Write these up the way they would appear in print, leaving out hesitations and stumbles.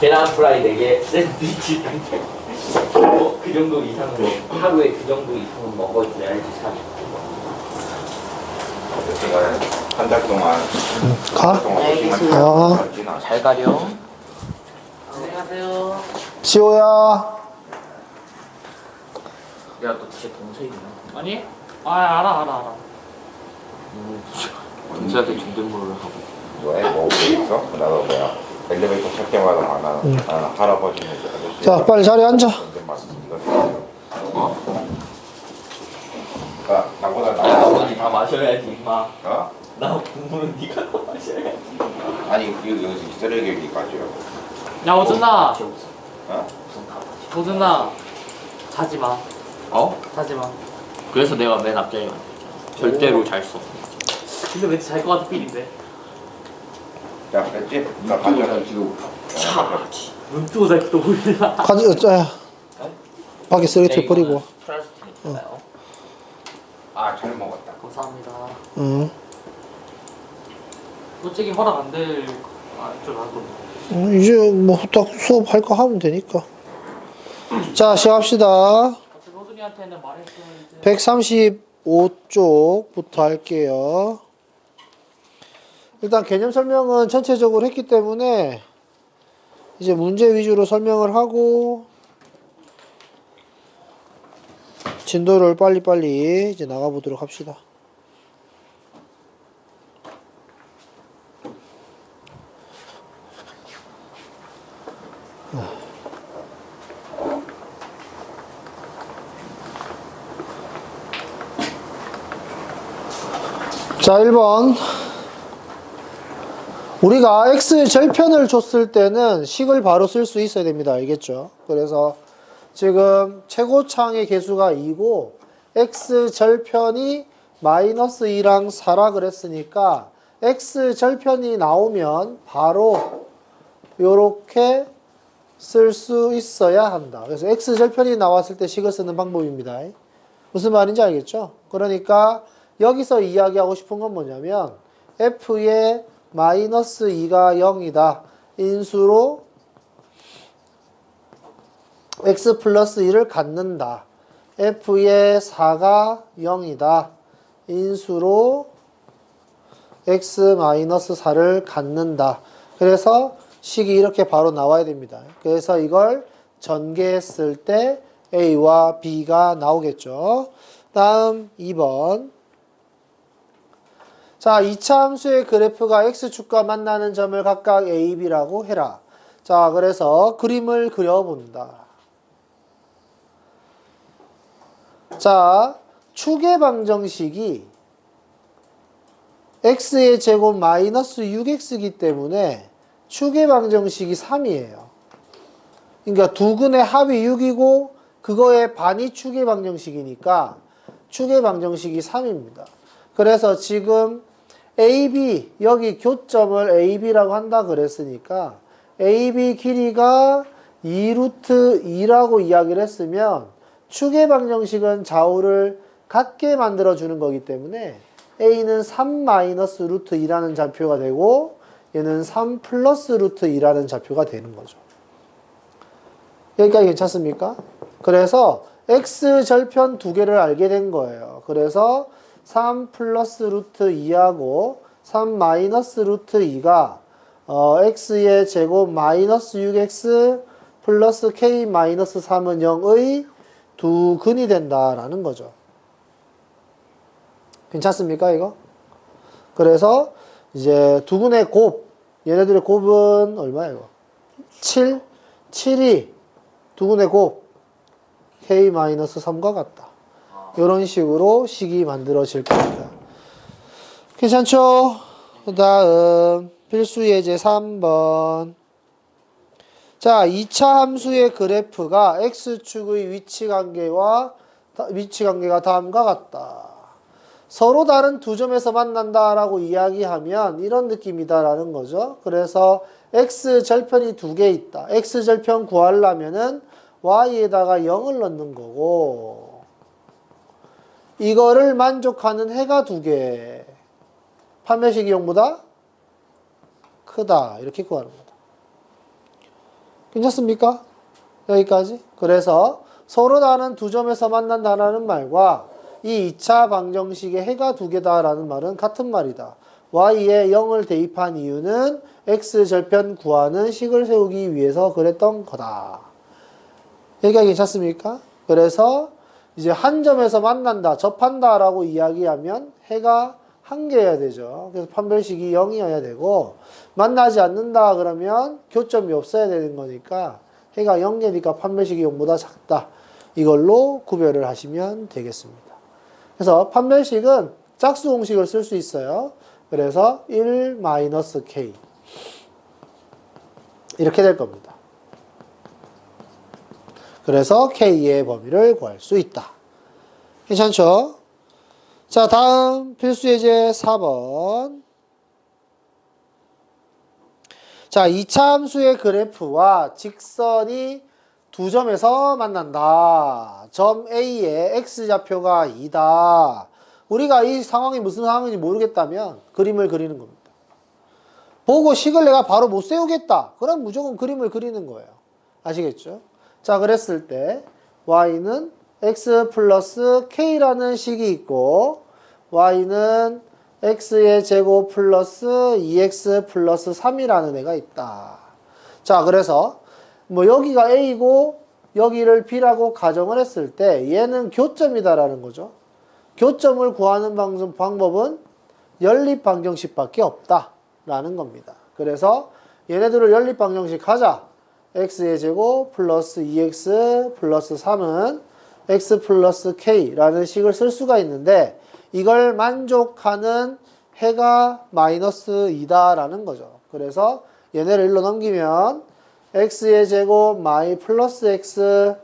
계란 프라이 4개, 샌드위치 2개. 그 정도 이상은 하루에 그 정도 이상은 먹어줘야지 살이. 여튼간에 한 달 동안 가? 잘 가렴. 안녕하세요. 지호야. 야, 너 진짜 동생이야? 아니? 알아. 동생한테 존댓말을 하고. 뭐 있어? 나도 뭐야 엘리베이터 탈 때마다 나는 할아버지는 아저씨 자, 빨리 자리에 앉아. 나보다 다 마셔야지, 임마. 어? 나 국물은 네가 더 마셔야지. 아니 여기서 쓰레기까지요. 야, 오준나. 없어. 어? 무슨 다 마셔. 오준나. 자지 마. 어? 자지 마. 그래서 내가 맨 앞자리에 앉았잖아. 절대로 잘 수 없어. 근데 왠지 잘 것 같은 필인데. 야 됐지? 나 가져. 차지. 눈 뜨고 잘 또 보이나? 가져, 밖에 쓰레기 버리고. 플라스틱인가요? 잘 먹었다. 감사합니다. 응. 솔직히 허락 안 될, 좀 하고. 이제 뭐 딱 수업할 거 하면 되니까. 자, 시작합시다. 어차피 호준이한테는 말했으면 이제. 135쪽부터 할게요. 일단 개념 설명은 전체적으로 했기 때문에 이제 문제 위주로 설명을 하고 진도를 빨리빨리 이제 나가보도록 합시다. 자, 1번. 우리가 x 절편을 줬을 때는 식을 바로 쓸 수 있어야 됩니다. 알겠죠? 그래서 지금 최고창의 개수가 2고 x 절편이 마이너스 2랑 4라 그랬으니까 x 절편이 나오면 바로 요렇게 쓸 수 있어야 한다. 그래서 x 절편이 나왔을 때 식을 쓰는 방법입니다. 무슨 말인지 알겠죠? 그러니까 여기서 이야기하고 싶은 건 뭐냐면 f의 마이너스 2가 0이다. 인수로 x 플러스 2를 갖는다. f의 4가 0이다. 인수로 x 마이너스 4를 갖는다. 그래서 식이 이렇게 바로 나와야 됩니다. 그래서 이걸 전개했을 때 a와 b가 나오겠죠. 다음 2번. 자, 2차 함수의 그래프가 x축과 만나는 점을 각각 a, b라고 해라. 자, 그래서 그림을 그려본다. 자, 축의 방정식이 x의 제곱 마이너스 6x이기 때문에 축의 방정식이 3이에요. 그러니까 두 근의 합이 6이고 그거의 반이 축의 방정식이니까 축의 방정식이 3입니다. 그래서 지금 AB, 여기 교점을 AB라고 한다 그랬으니까 AB 길이가 2루트 2라고 이야기를 했으면 축의 방정식은 좌우를 같게 만들어주는 거기 때문에 A는 3 마이너스 루트 2라는 좌표가 되고 얘는 3 플러스 루트 2라는 좌표가 되는 거죠. 여기까지 괜찮습니까? 그래서 X절편 두 개를 알게 된 거예요. 그래서 3 플러스 루트 2하고 3 마이너스 루트 2가 x의 제곱 마이너스 6x 플러스 k 마이너스 3은 0의 두 근이 된다라는 거죠. 괜찮습니까, 이거? 그래서 이제 두 근의 곱, 얘네들의 곱은 얼마예요, 이거? 7? 7이 두 근의 곱 k 마이너스 3과 같다. 이런 식으로 식이 만들어질 겁니다. 괜찮죠? 그 다음 필수 예제 3번. 자, 2차 함수의 그래프가 x축의 위치관계가 다음과 같다. 서로 다른 두 점에서 만난다라고 이야기하면 이런 느낌이다라는 거죠. 그래서 x절편이 두 개 있다. x절편 구하려면은 y에다가 0을 넣는 거고, 이거를 만족하는 해가 두 개. 판매식이 0보다 크다. 이렇게 구하는 거다. 괜찮습니까? 여기까지. 그래서 서로 다른 두 점에서 만난다라는 말과 이 2차 방정식의 해가 두 개다라는 말은 같은 말이다. y에 0을 대입한 이유는 x 절편 구하는 식을 세우기 위해서 그랬던 거다. 여기가 괜찮습니까? 그래서 이제 한 점에서 만난다, 접한다 라고 이야기하면 해가 한 개여야 되죠. 그래서 판별식이 0이어야 되고, 만나지 않는다 그러면 교점이 없어야 되는 거니까 해가 0개니까 판별식이 0보다 작다. 이걸로 구별을 하시면 되겠습니다. 그래서 판별식은 짝수 공식을 쓸 수 있어요. 그래서 1-k 이렇게 될 겁니다. 그래서 k의 범위를 구할 수 있다. 괜찮죠? 자, 다음 필수 예제 4번. 자, 2차 함수의 그래프와 직선이 두 점에서 만난다. 점 A의 X좌표가 2다. 우리가 이 상황이 무슨 상황인지 모르겠다면 그림을 그리는 겁니다. 보고 식을 내가 바로 못 세우겠다. 그럼 무조건 그림을 그리는 거예요. 아시겠죠? 자, 그랬을 때 y는 x 플러스 k라는 식이 있고 y는 x의 제곱 플러스 2x 플러스 3이라는 애가 있다. 자, 그래서 뭐 여기가 a고 여기를 b라고 가정을 했을 때 얘는 교점이다라는 거죠. 교점을 구하는 방법은 연립방정식밖에 없다라는 겁니다. 그래서 얘네들을 연립방정식 하자. x의 제곱 플러스 2x 플러스 3은 x 플러스 k라는 식을 쓸 수가 있는데 이걸 만족하는 해가 마이너스 2다라는 거죠. 그래서 얘네를 일로 넘기면 x의 제곱 마이 플러스 x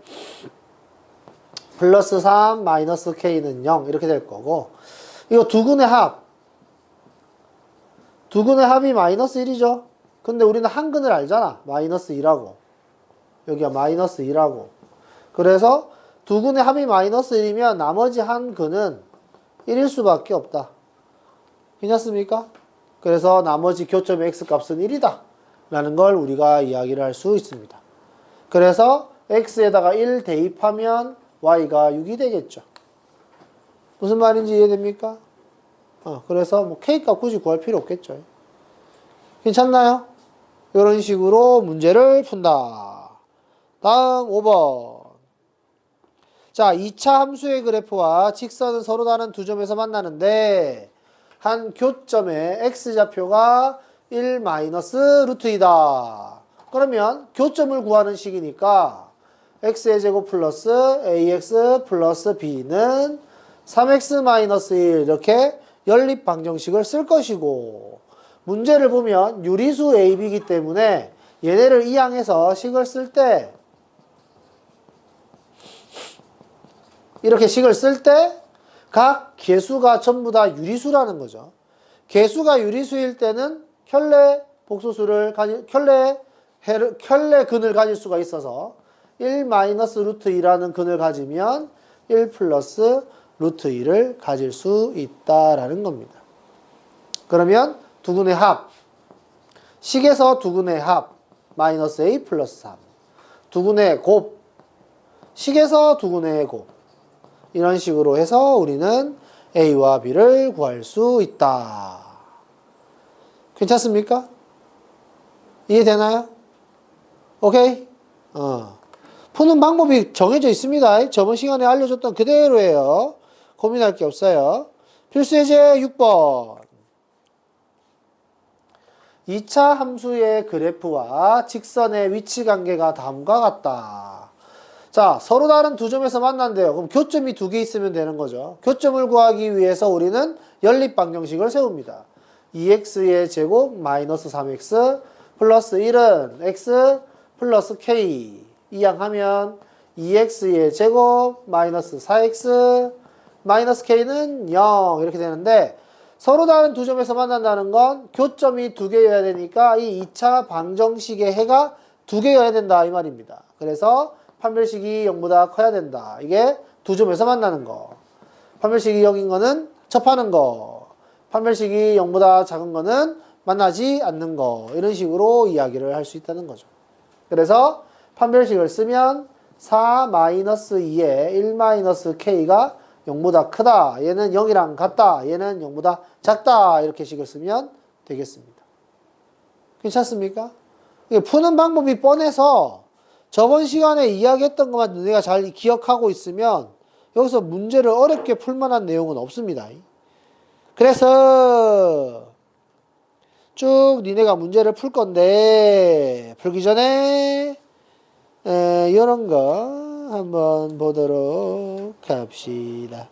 플러스 3 마이너스 k는 0 이렇게 될 거고 이거 두근의 합 두근의 합이 마이너스 1이죠. 근데 우리는 한 근을 알잖아. 마이너스 2라고 여기가 마이너스 2라고 그래서 두근의 합이 마이너스 1이면 나머지 한 근은 1일 수밖에 없다. 괜찮습니까? 그래서 나머지 교점의 x값은 1이다 라는 걸 우리가 이야기를 할 수 있습니다. 그래서 x에다가 1 대입하면 y가 6이 되겠죠. 무슨 말인지 이해됩니까? 그래서 뭐 k값 굳이 구할 필요 없겠죠. 괜찮나요? 이런 식으로 문제를 푼다. 다음 5번. 자, 2차 함수의 그래프와 직선은 서로 다른 두 점에서 만나는데 한 교점의 x좌표가 1-루트이다. 그러면 교점을 구하는 식이니까 x의 제곱 플러스 ax 플러스 b는 3x-1 이렇게 연립방정식을 쓸 것이고 문제를 보면 유리수 ab이기 때문에 얘네를 이항해서 식을 쓸 때 이렇게 식을 쓸 때 각 개수가 전부 다 유리수라는 거죠. 개수가 유리수일 때는 켤레 복소수를 켤레 근을 가질 수가 있어서 1-루트2라는 근을 가지면 1 플러스 루트 2를 가질 수 있다라는 겁니다. 그러면 두근의 합 식에서 두근의 합 마이너스 a 플러스 3 두근의 곱 식에서 두근의 곱 이런 식으로 해서 우리는 a와 b를 구할 수 있다. 괜찮습니까? 이해되나요? 오케이? 푸는 방법이 정해져 있습니다. 저번 시간에 알려줬던 그대로예요. 고민할 게 없어요. 필수 예제 6번. 2차 함수의 그래프와 직선의 위치 관계가 다음과 같다. 자, 서로 다른 두 점에서 만난대요. 그럼 교점이 두 개 있으면 되는 거죠. 교점을 구하기 위해서 우리는 연립방정식을 세웁니다. 2x의 제곱 마이너스 3x 플러스 1은 x 플러스 k 이항하면 2x의 제곱 마이너스 4x 마이너스 k는 0 이렇게 되는데 서로 다른 두 점에서 만난다는 건 교점이 두 개여야 되니까 이 2차 방정식의 해가 두 개여야 된다 이 말입니다. 그래서 판별식이 0보다 커야 된다. 이게 두 점에서 만나는 거. 판별식이 0인 거는 접하는 거. 판별식이 0보다 작은 거는 만나지 않는 거. 이런 식으로 이야기를 할 수 있다는 거죠. 그래서 판별식을 쓰면 4-2에 1-k가 0보다 크다. 얘는 0이랑 같다. 얘는 0보다 작다. 이렇게 식을 쓰면 되겠습니다. 괜찮습니까? 이게 푸는 방법이 뻔해서 저번 시간에 이야기했던 것만 너네가 잘 기억하고 있으면 여기서 문제를 어렵게 풀 만한 내용은 없습니다. 그래서 쭉 니네가 문제를 풀 건데 풀기 전에 이런 거 한번 보도록 합시다.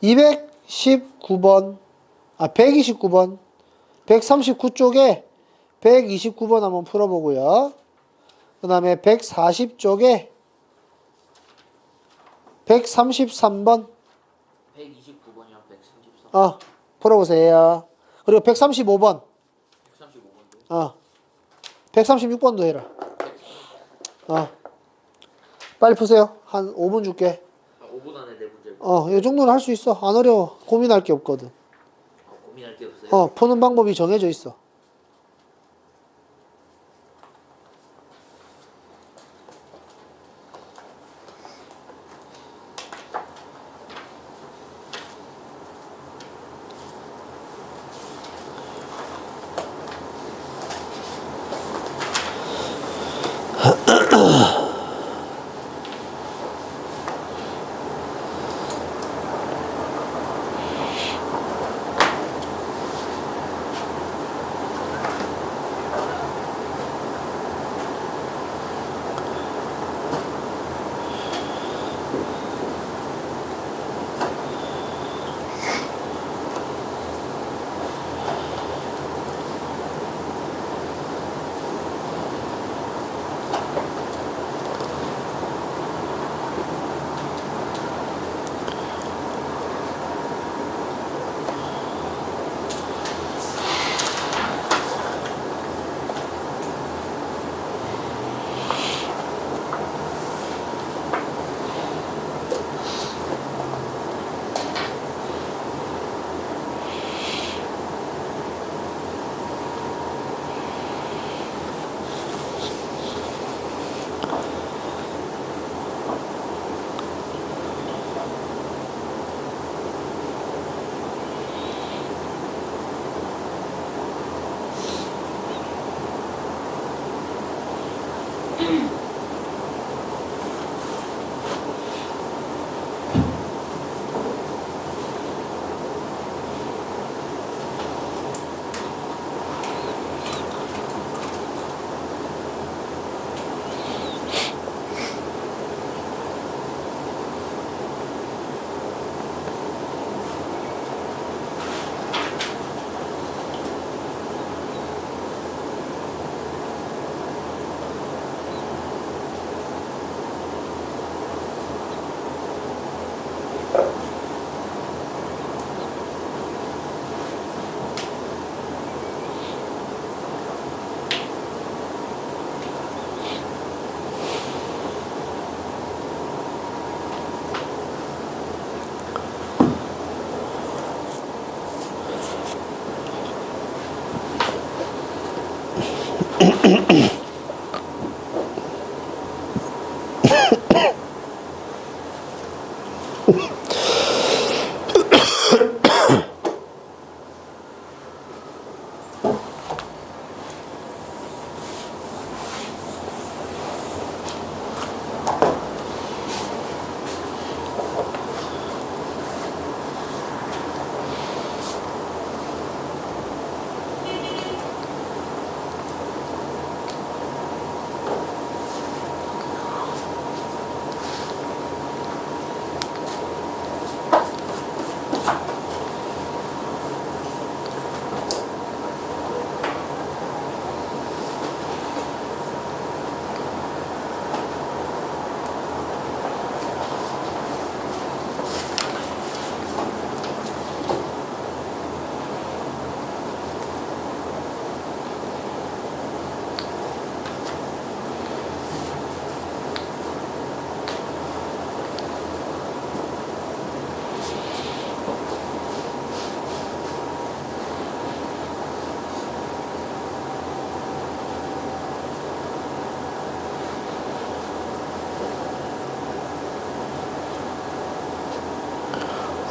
129번 139쪽에 129번 한번 풀어보고요. 그 다음에 140쪽에 133번 129번이랑 133번. 풀어보세요. 그리고 135번 135번도. 136번도 해라. 빨리 푸세요. 한 5분 줄게. 5분 안에 내 문제를. 이 정도는 할 수 있어. 안 어려워. 고민할 게 없거든. 고민할 게 없어요. 푸는 방법이 정해져 있어.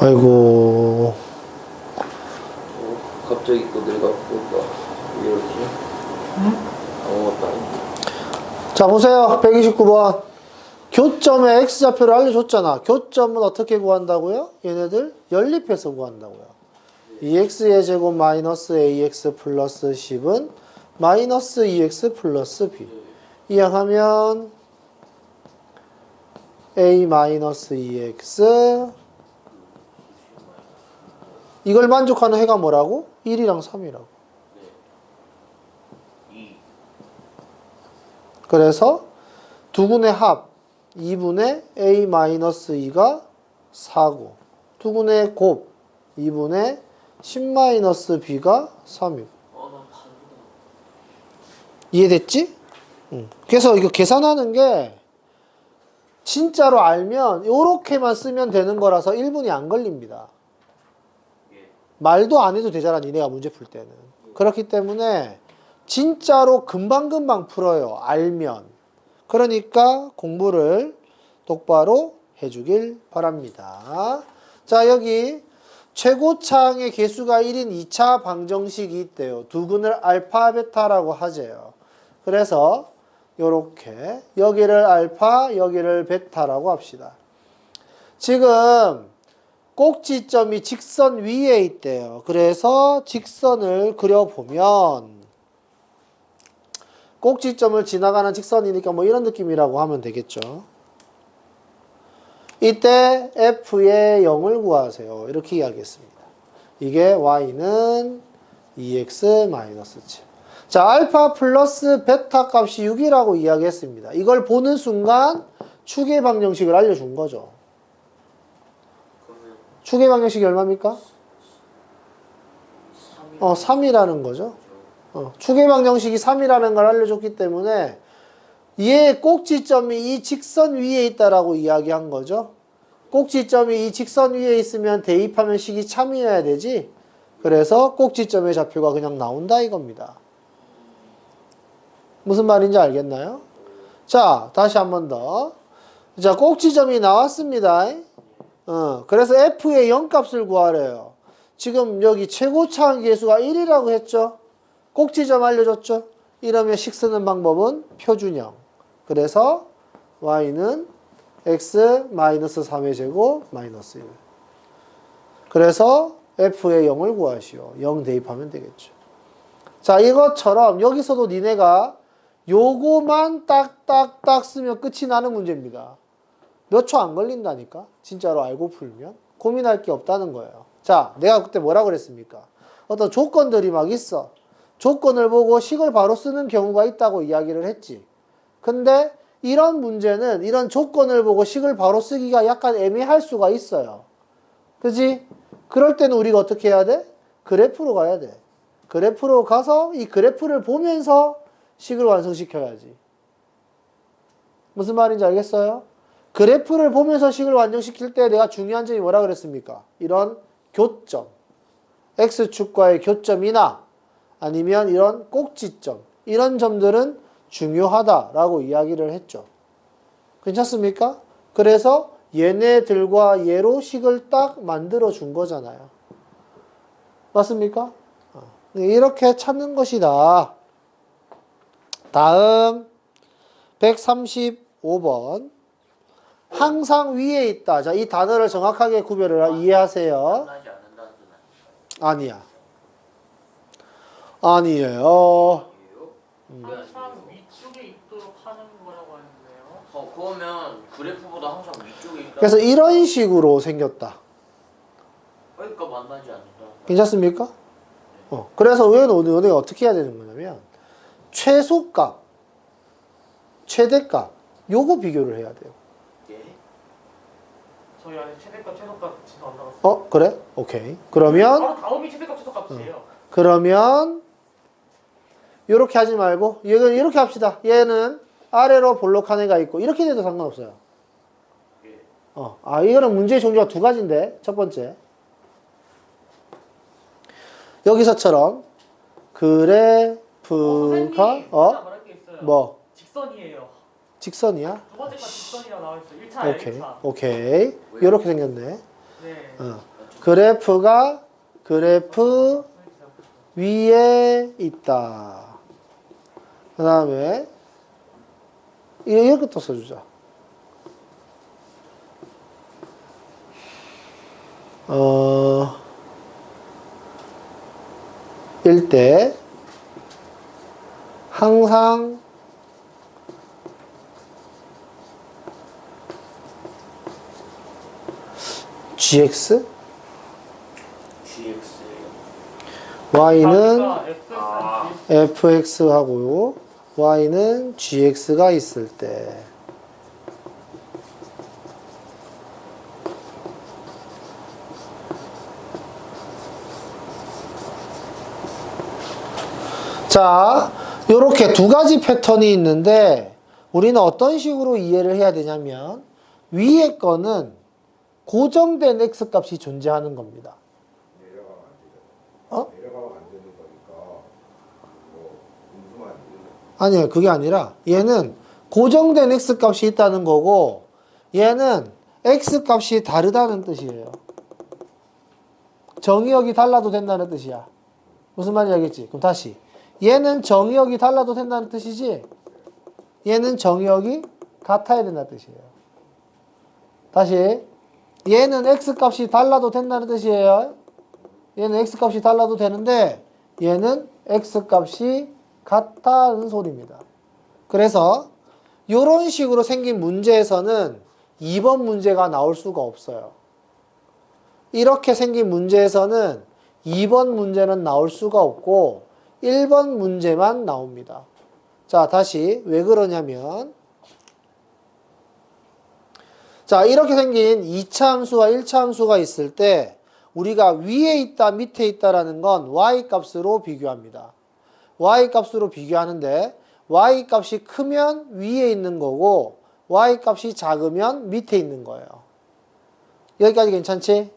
아이고. 갑자기 또 늙었고 왜 이러지? 아무것도 아닌데. 자, 보세요. 129번. 교점의 x좌표를 알려줬잖아. 교점은 어떻게 구한다고요? 얘네들 연립해서 구한다고요. 2x의 제곱 마이너스 ax 플러스 10은 마이너스 2x 플러스 b. 이항하면 a 마이너스 2x 이걸 만족하는 해가 뭐라고? 1이랑 3이라고. 그래서 두근의 합 2분의 a 마이너스 2가 4고 두근의 곱 2분의 10 마이너스 b가 3이고. 이해됐지? 응. 그래서 이거 계산하는 게 진짜로 알면 요렇게만 쓰면 되는 거라서 1분이 안 걸립니다. 말도 안 해도 되잖아, 니네가 문제 풀 때는. 그렇기 때문에 진짜로 금방금방 풀어요, 알면. 그러니까 공부를 똑바로 해주길 바랍니다. 자, 여기 최고차항의 개수가 1인 2차 방정식이 있대요. 두근을 알파, 베타라고 하재요. 그래서 요렇게 여기를 알파, 여기를 베타라고 합시다. 지금 꼭지점이 직선 위에 있대요. 그래서 직선을 그려보면 꼭지점을 지나가는 직선이니까 뭐 이런 느낌이라고 하면 되겠죠. 이때 f의 0을 구하세요. 이렇게 이야기했습니다. 이게 y는 2x-7. 자, 알파 플러스 베타 값이 6이라고 이야기했습니다. 이걸 보는 순간 추계 방정식을 알려준 거죠. 추계 방정식이 얼마입니까? 3이라는 거죠. 추계 방정식이 3이라는 걸 알려줬기 때문에 얘 꼭지점이 이 직선 위에 있다라고 이야기한 거죠. 꼭지점이 이 직선 위에 있으면 대입하면 식이 참이어야 되지. 그래서 꼭지점의 좌표가 그냥 나온다 이겁니다. 무슨 말인지 알겠나요? 자, 다시 한 번 더. 자, 꼭지점이 나왔습니다. 그래서 f의 0값을 구하래요. 지금 여기 최고차항 계수가 1이라고 했죠. 꼭지점 알려줬죠. 이러면 식 쓰는 방법은 표준형. 그래서 y는 x-3의 제곱 마이너스 1. 그래서 f의 0을 구하시오. 0 대입하면 되겠죠. 자, 이것처럼 여기서도 니네가 요거만 딱딱딱 쓰면 끝이 나는 문제입니다. 몇 초 안 걸린다니까? 진짜로 알고 풀면? 고민할 게 없다는 거예요. 자, 내가 그때 뭐라 그랬습니까? 어떤 조건들이 막 있어. 조건을 보고 식을 바로 쓰는 경우가 있다고 이야기를 했지. 근데 이런 문제는 이런 조건을 보고 식을 바로 쓰기가 약간 애매할 수가 있어요. 그지? 그럴 때는 우리가 어떻게 해야 돼? 그래프로 가야 돼. 그래프로 가서 이 그래프를 보면서 식을 완성시켜야지. 무슨 말인지 알겠어요? 그래프를 보면서 식을 완성시킬 때 내가 중요한 점이 뭐라 그랬습니까? 이런 교점, x축과의 교점이나 아니면 이런 꼭지점, 이런 점들은 중요하다라고 이야기를 했죠. 괜찮습니까? 그래서 얘네들과 얘로 식을 딱 만들어 준 거잖아요. 맞습니까? 이렇게 찾는 것이다. 다음 135번. 항상 위에 있다. 자, 이 단어를 정확하게 구별을 이해하세요. 아니야. 아니에요. 항상 위쪽에 있도록 하는 거라고 하는데요. 그러면 그래프보다 항상 위쪽에 있다. 그래서 이런 식으로 생겼다. 그러니까 만나지 않는다. 괜찮습니까? 그래서 우리가 어떻게 해야 되는 거냐면 최소값, 최대값 요거 비교를 해야 돼요. 예? 저희 안에 최대값, 최소값 진짜 안 나왔어요. 그래? 오케이. 그러면 바로 다음이 최대값, 최소값이에요. 그러면 이렇게 하지 말고 얘는 이렇게 합시다. 얘는 아래로 볼록한 애가 있고 이렇게 돼도 상관없어요. 이거는 문제의 종류가 두 가지인데 첫 번째 선생님, 여기서처럼 그래프가 말할 게 있어요. 뭐 직선이에요. 직선이야? 두 번째 거 직선이라고 나와 있어요. 1차, 오케이 1차. 오케이 이렇게 생겼네. 네. 그래프 위에 있다. 그 다음에 이렇게 또 써주자. 일 때 항상 gx y는 fx하고요. y는 gx가 있을 때 자, 요렇게 두 가지 패턴이 있는데 우리는 어떤 식으로 이해를 해야 되냐면 위에 거는 고정된 x값이 존재하는 겁니다. 어? 내려가면 안 되는 거니까 뭐 음수만 안 되는 아니요, 그게 아니라 얘는 고정된 x값이 있다는 거고 얘는 x값이 다르다는 뜻이에요. 정의역이 달라도 된다는 뜻이야. 무슨 말인지 알겠지? 그럼 다시 얘는 정의역이 달라도 된다는 뜻이지 얘는 정의역이 같아야 된다는 뜻이에요. 다시 얘는 x값이 달라도 된다는 뜻이에요. 얘는 x값이 달라도 되는데 얘는 x값이 같다는 소리입니다. 그래서 이런 식으로 생긴 문제에서는 2번 문제가 나올 수가 없어요. 이렇게 생긴 문제에서는 2번 문제는 나올 수가 없고 1번 문제만 나옵니다. 자, 다시 왜 그러냐면 자, 이렇게 생긴 2차 함수와 1차 함수가 있을 때 우리가 위에 있다, 밑에 있다라는 건 y값으로 비교합니다. y값으로 비교하는데 y값이 크면 위에 있는 거고 y값이 작으면 밑에 있는 거예요. 여기까지 괜찮지?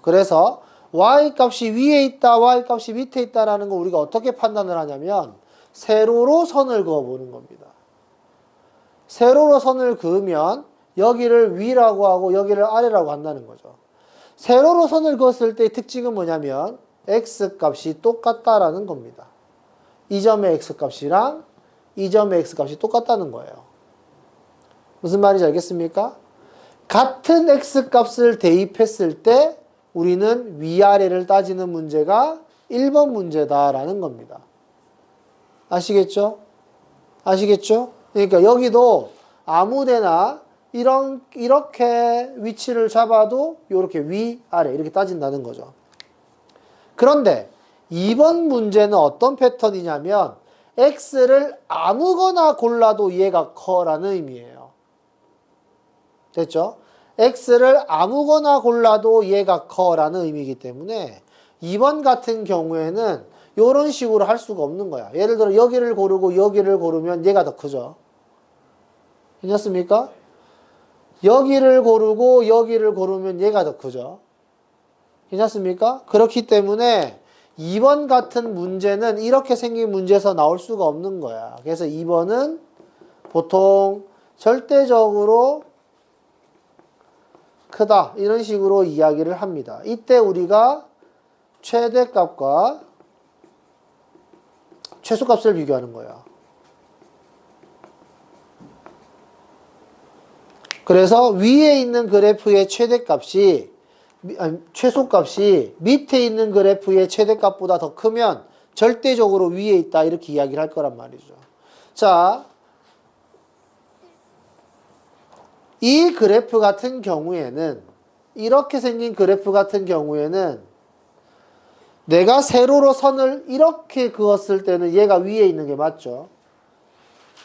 그래서 y값이 위에 있다, y값이 밑에 있다라는 거 우리가 어떻게 판단을 하냐면 세로로 선을 그어보는 겁니다. 세로로 선을 그으면 여기를 위라고 하고 여기를 아래라고 한다는 거죠. 세로로 선을 그었을 때의 특징은 뭐냐면 x값이 똑같다라는 겁니다. 이 점의 x값이랑 이 점의 x값이 똑같다는 거예요. 무슨 말인지 알겠습니까? 같은 x값을 대입했을 때 우리는 위아래를 따지는 문제가 1번 문제다라는 겁니다. 아시겠죠? 아시겠죠? 그러니까 여기도 아무데나 이렇게 위치를 잡아도 이렇게 위아래 이렇게 따진다는 거죠. 그런데 2번 문제는 어떤 패턴이냐면 x를 아무거나 골라도 얘가 커라는 의미예요. 됐죠? x를 아무거나 골라도 얘가 커라는 의미이기 때문에 2번 같은 경우에는 이런 식으로 할 수가 없는 거야. 예를 들어 여기를 고르고 여기를 고르면 얘가 더 크죠. 괜찮습니까? 여기를 고르고 여기를 고르면 얘가 더 크죠. 괜찮습니까? 그렇기 때문에 2번 같은 문제는 이렇게 생긴 문제에서 나올 수가 없는 거야. 그래서 2번은 보통 절대적으로 크다 이런 식으로 이야기를 합니다. 이때 우리가 최대값과 최소값을 비교하는 거예요. 그래서 위에 있는 그래프의 최소값이 밑에 있는 그래프의 최대값보다 더 크면 절대적으로 위에 있다 이렇게 이야기를 할 거란 말이죠. 자, 이 그래프 같은 경우에는 이렇게 생긴 그래프 같은 경우에는 내가 세로로 선을 이렇게 그었을 때는 얘가 위에 있는 게 맞죠.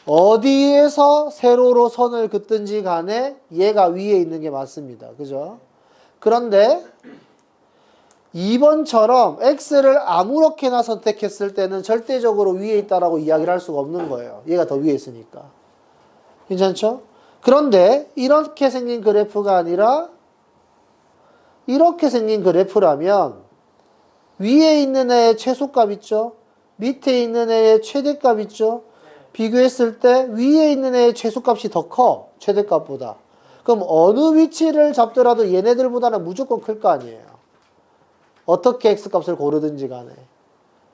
어디에서 세로로 선을 긋든지 간에 얘가 위에 있는 게 맞습니다. 그죠? 그런데 2번처럼 x를 아무렇게나 선택했을 때는 절대적으로 위에 있다라고 이야기를 할 수가 없는 거예요. 얘가 더 위에 있으니까. 괜찮죠? 그런데 이렇게 생긴 그래프가 아니라 이렇게 생긴 그래프라면 위에 있는 애의 최소값 있죠? 밑에 있는 애의 최대값 있죠? 비교했을 때 위에 있는 애의 최소값이 더 커. 최대값보다. 그럼 어느 위치를 잡더라도 얘네들보다는 무조건 클 거 아니에요. 어떻게 x값을 고르든지 간에.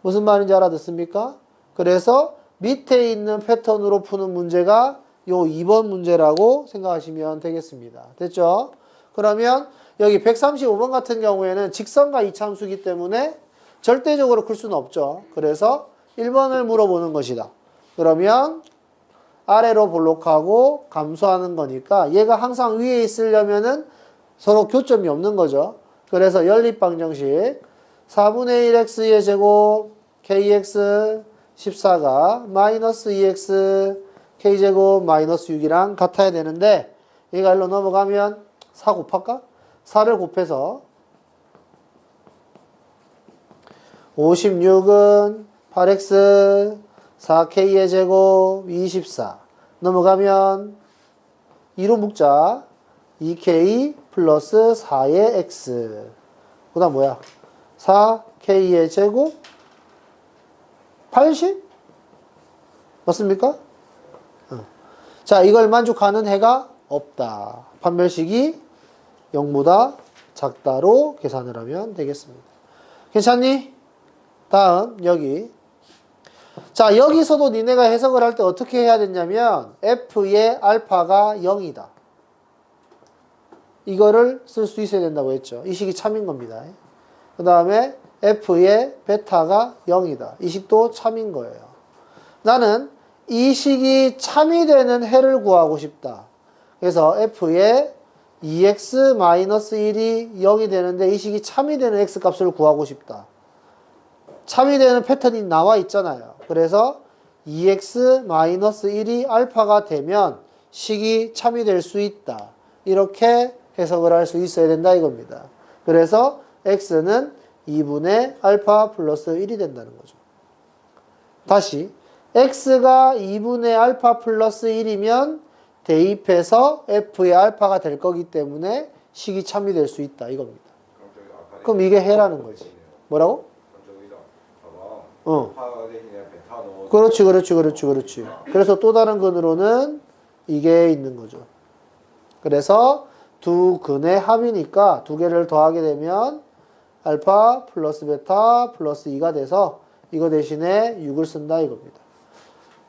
무슨 말인지 알아듣습니까? 그래서 밑에 있는 패턴으로 푸는 문제가 요 2번 문제라고 생각하시면 되겠습니다. 됐죠? 그러면 여기 135번 같은 경우에는 직선과 이차함수이기 때문에 절대적으로 클 수는 없죠. 그래서 1번을 물어보는 것이다. 그러면 아래로 볼록하고 감소하는 거니까 얘가 항상 위에 있으려면은 서로 교점이 없는 거죠. 그래서 연립방정식 4분의 1x의 제곱 kx 14가 마이너스 2x k제곱 마이너스 6이랑 같아야 되는데 얘가 일로 넘어가면 4 곱할까? 4를 곱해서 56은 8x 4k의 제곱 24 넘어가면 2로 묶자 2k 플러스 4의 x 그 다음 뭐야 4k의 제곱 80? 맞습니까? 자, 이걸 만족하는 해가 없다. 판별식이 0보다 작다로 계산을 하면 되겠습니다. 괜찮니? 다음 여기 자, 여기서도 니네가 해석을 할 때 어떻게 해야 되냐면 f의 알파가 0이다. 이거를 쓸 수 있어야 된다고 했죠. 이 식이 참인 겁니다. 그 다음에 f의 베타가 0이다. 이 식도 참인 거예요. 나는 이 식이 참이 되는 해를 구하고 싶다. 그래서 f의 2x-1이 0이 되는데 이 식이 참이 되는 x값을 구하고 싶다. 참이 되는 패턴이 나와 있잖아요. 그래서 2x-1이 알파가 되면 식이 참이 될 수 있다. 이렇게 해석을 할 수 있어야 된다 이겁니다. 그래서 x는 2분의 알파 플러스 1이 된다는 거죠. 다시 x가 2분의 알파 플러스 1이면 대입해서 f의 알파가 될 거기 때문에 식이 참이 될 수 있다 이겁니다. 그럼 이게 해라는 거지. 뭐라고? 그렇지. 그래서 또 다른 근으로는 이게 있는 거죠. 그래서 두 근의 합이니까 두 개를 더하게 되면 알파 플러스 베타 플러스 2가 돼서 이거 대신에 6을 쓴다 이겁니다.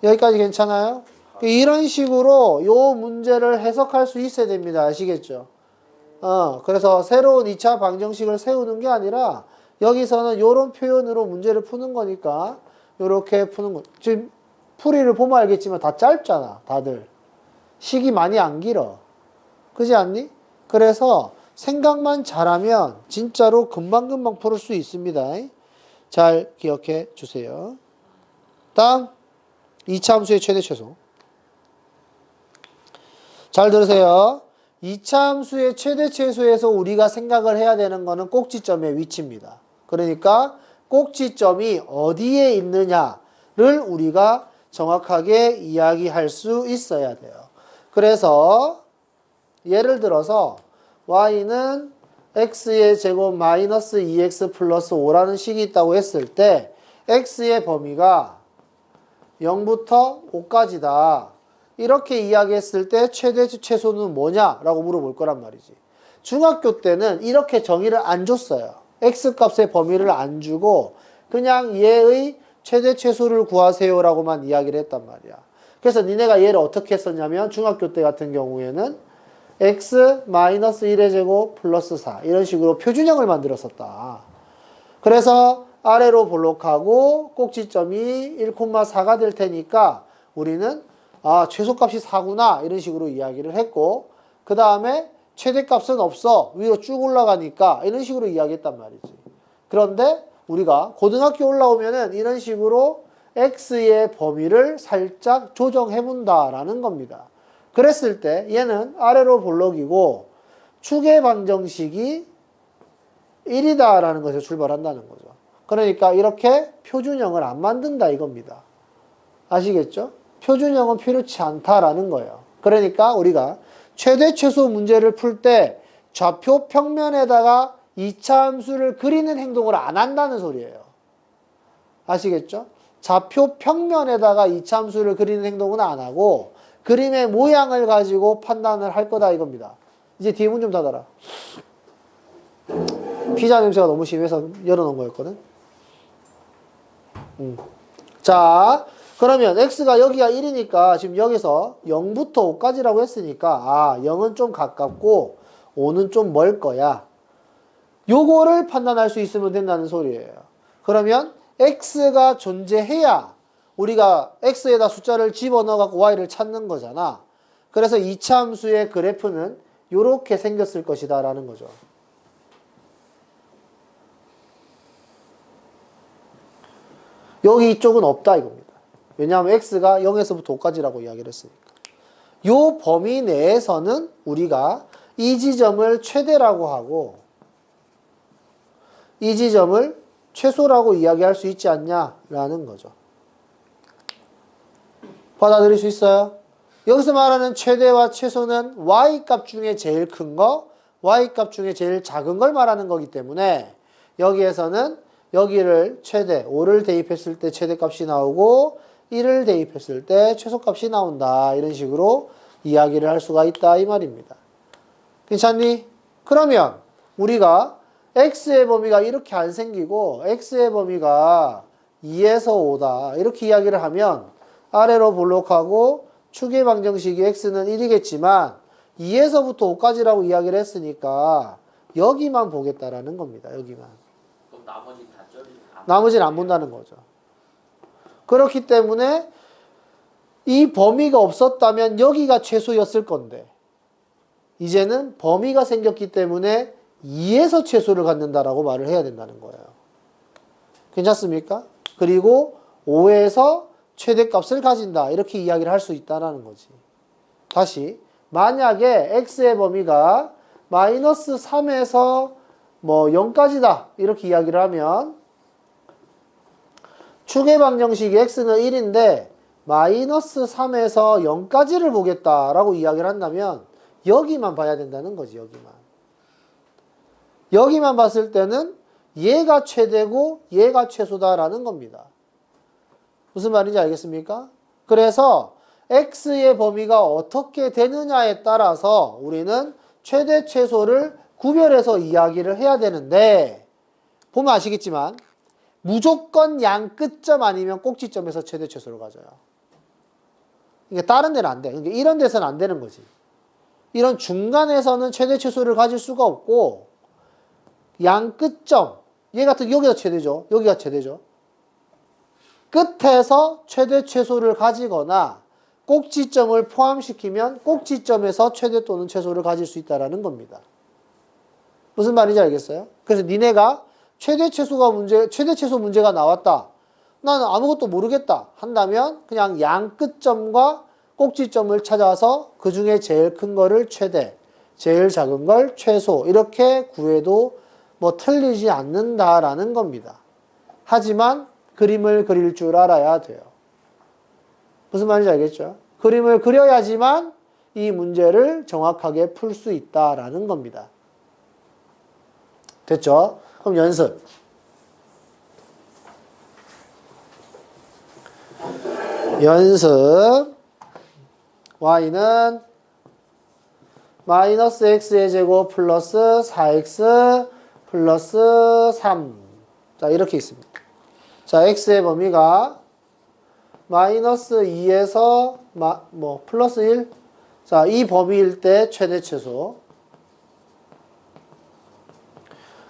여기까지 괜찮아요? 이런 식으로 요 문제를 해석할 수 있어야 됩니다. 아시겠죠? 그래서 새로운 2차 방정식을 세우는 게 아니라 여기서는 요런 표현으로 문제를 푸는 거니까 요렇게 푸는 거. 지금 풀이를 보면 알겠지만 다 짧잖아. 다들. 식이 많이 안 길어. 그렇지 않니? 그래서 생각만 잘하면 진짜로 금방금방 풀을 수 있습니다. 잘 기억해 주세요. 다음 2차 함수의 최대 최소. 잘 들으세요. 2차 함수의 최대 최소에서 우리가 생각을 해야 되는 거는 꼭지점의 위치입니다. 그러니까 꼭지점이 어디에 있느냐를 우리가 정확하게 이야기할 수 있어야 돼요. 그래서 예를 들어서 y는 x의 제곱 마이너스 2x 플러스 5라는 식이 있다고 했을 때 x의 범위가 0부터 5까지다. 이렇게 이야기했을 때 최대 최소는 뭐냐라고 물어볼 거란 말이지. 중학교 때는 이렇게 정의를 안 줬어요. x값의 범위를 안 주고 그냥 얘의 최대 최소를 구하세요라고만 이야기를 했단 말이야. 그래서 니네가 얘를 어떻게 했었냐면 중학교 때 같은 경우에는 x-1의 제곱 플러스 4 이런 식으로 표준형을 만들었었다. 그래서 아래로 볼록하고 꼭지점이 1,4가 될 테니까 우리는 최소값이 4구나 이런 식으로 이야기를 했고 그 다음에 최대값은 없어 위로 쭉 올라가니까 이런 식으로 이야기했단 말이지. 그런데 우리가 고등학교 올라오면은 이런 식으로 x의 범위를 살짝 조정해 본다라는 겁니다. 그랬을 때 얘는 아래로 볼록이고 축의 방정식이 1이다 라는 것에서 출발한다는 거죠. 그러니까 이렇게 표준형을 안 만든다 이겁니다. 아시겠죠? 표준형은 필요치 않다라는 거예요. 그러니까 우리가 최대 최소 문제를 풀 때 좌표 평면에다가 2차 함수를 그리는 행동을 안 한다는 소리예요. 아시겠죠? 좌표 평면에다가 2차 함수를 그리는 행동은 안 하고 그림의 모양을 가지고 판단을 할 거다 이겁니다. 이제 뒤에 문 좀 닫아라. 피자 냄새가 너무 심해서 열어놓은 거였거든. 자, 그러면 x가 여기가 1이니까 지금 여기서 0부터 5까지라고 했으니까 0은 좀 가깝고 5는 좀 멀 거야. 요거를 판단할 수 있으면 된다는 소리예요. 그러면 x가 존재해야 우리가 x에다 숫자를 집어넣어갖고 y를 찾는 거잖아. 그래서 이차함수의 그래프는 요렇게 생겼을 것이다 라는 거죠. 여기 이쪽은 없다 이겁니다. 왜냐하면 x가 0에서부터 5까지라고 이야기를 했으니까. 요 범위 내에서는 우리가 이 지점을 최대라고 하고 이 지점을 최소라고 이야기할 수 있지 않냐라는 거죠. 받아들일 수 있어요? 여기서 말하는 최대와 최소는 y값 중에 제일 큰 거, y값 중에 제일 작은 걸 말하는 거기 때문에 여기에서는 여기를 최대, 5를 대입했을 때 최대값이 나오고 1을 대입했을 때 최소값이 나온다. 이런 식으로 이야기를 할 수가 있다 이 말입니다. 괜찮니? 그러면 우리가 x의 범위가 이렇게 안 생기고 x의 범위가 2에서 5다 이렇게 이야기를 하면 아래로 볼록하고 축의 방정식이 x는 1이겠지만 2에서부터 5까지라고 이야기를 했으니까 여기만 보겠다라는 겁니다. 여기만. 그럼 나머지 다 나머지는 안 본다는 거죠. 그렇기 때문에 이 범위가 없었다면 여기가 최소였을 건데 이제는 범위가 생겼기 때문에 2에서 최소를 갖는다라고 말을 해야 된다는 거예요. 괜찮습니까? 그리고 5에서 최대값을 가진다 이렇게 이야기를 할 수 있다는 거지. 다시 만약에 x의 범위가 마이너스 3에서 뭐 0까지다 이렇게 이야기를 하면 축의 방정식이 x는 1인데 마이너스 3에서 0까지를 보겠다라고 이야기를 한다면 여기만 봐야 된다는 거지. 여기만 봤을 때는 얘가 최대고 얘가 최소다라는 겁니다. 무슨 말인지 알겠습니까? 그래서 x의 범위가 어떻게 되느냐에 따라서 우리는 최대 최소를 구별해서 이야기를 해야 되는데 보면 아시겠지만 무조건 양 끝점 아니면 꼭지점에서 최대 최소를 가져요. 그러니까 다른 데는 안 돼. 그러니까 이런 데서는 안 되는 거지. 이런 중간에서는 최대 최소를 가질 수가 없고 양 끝점 얘 같은 여기가 최대죠. 여기가 최대죠. 끝에서 최대 최소를 가지거나 꼭지점을 포함시키면 꼭지점에서 최대 또는 최소를 가질 수 있다는 겁니다. 무슨 말인지 알겠어요? 그래서 니네가 최대 최소 문제가 나왔다. 나는 아무것도 모르겠다 한다면 그냥 양 끝점과 꼭지점을 찾아서 그 중에 제일 큰 거를 최대, 제일 작은 걸 최소 이렇게 구해도 뭐 틀리지 않는다라는 겁니다. 하지만 그림을 그릴 줄 알아야 돼요. 무슨 말인지 알겠죠? 그림을 그려야지만 이 문제를 정확하게 풀 수 있다라는 겁니다. 됐죠? 그럼 연습. y는 마이너스 x의 제곱 플러스 4x 플러스 3. 자, 이렇게 있습니다. 자, x의 범위가 마이너스 2에서 플러스 1. 자, 이 범위일 때 최대 최소.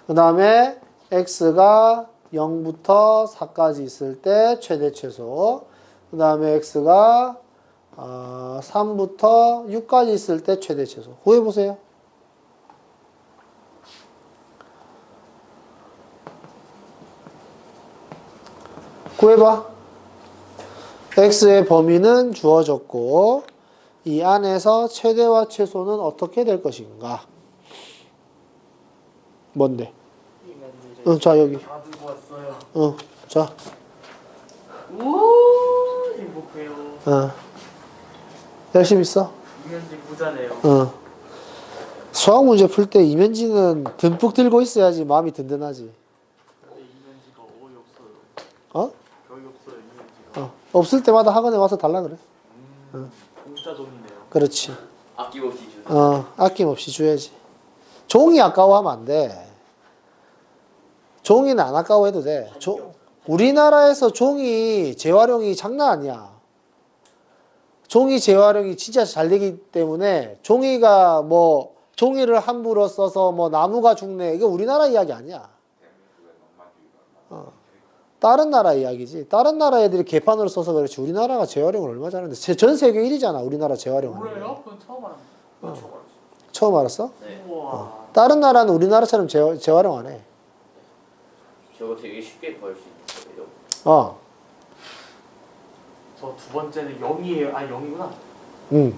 그 다음에 x가 0부터 4까지 있을 때 최대 최소. 그 다음에 x가 3부터 6까지 있을 때 최대 최소. 구해보세요. 구해봐. x의 범위는 주어졌고 이 안에서 최대와 최소는 어떻게 될 것인가? 뭔데? 자 여기. 다 들고 왔어요. 자. 우 행복해요. 열심히 써. 이면지 부자네요. 수학 문제 풀 때 이면지는 듬뿍 들고 있어야지 마음이 든든하지. 근데 이면지가 어이없어요. 어? 어이없어요 이면지가. 없을 때마다 학원에 와서 달라 그래. 공부 숫자 종이네요. 그렇지. 아낌없이 주는. 아낌없이 줘야지. 종이 아까워하면 안 돼. 종이는 안 아까워해도 돼. 우리나라에서 종이 재활용이 장난 아니야. 종이 재활용이 진짜 잘 되기 때문에 종이가 뭐 종이를 함부로 써서 뭐 나무가 죽네. 이거 우리나라 이야기 아니야. 다른 나라 이야기지. 다른 나라 애들이 개판으로 써서 그렇지. 우리나라가 재활용을 얼마 잘하는데. 전 세계 1위잖아. 우리나라 재활용. 뭐래요? 그건 처음 알았는데. 처음 알았어? 네. 우와. 다른 나라는 우리나라처럼 재활용 안 해. 저거 되게 쉽게 구할 수 있는 거예요. 저 두 번째는 0이에요. 아 0이구나. 응.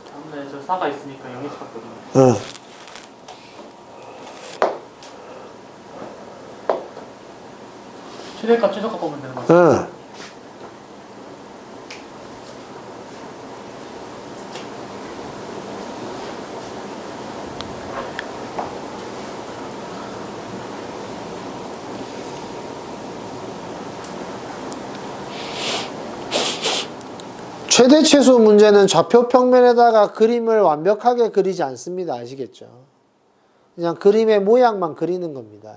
다음에 저 4가 있으니까 0일 수밖에 없네. 응. 최소값 보면 되는 거죠. 응. 최대 최소 문제는 좌표 평면에다가 그림을 완벽하게 그리지 않습니다. 아시겠죠? 그냥 그림의 모양만 그리는 겁니다.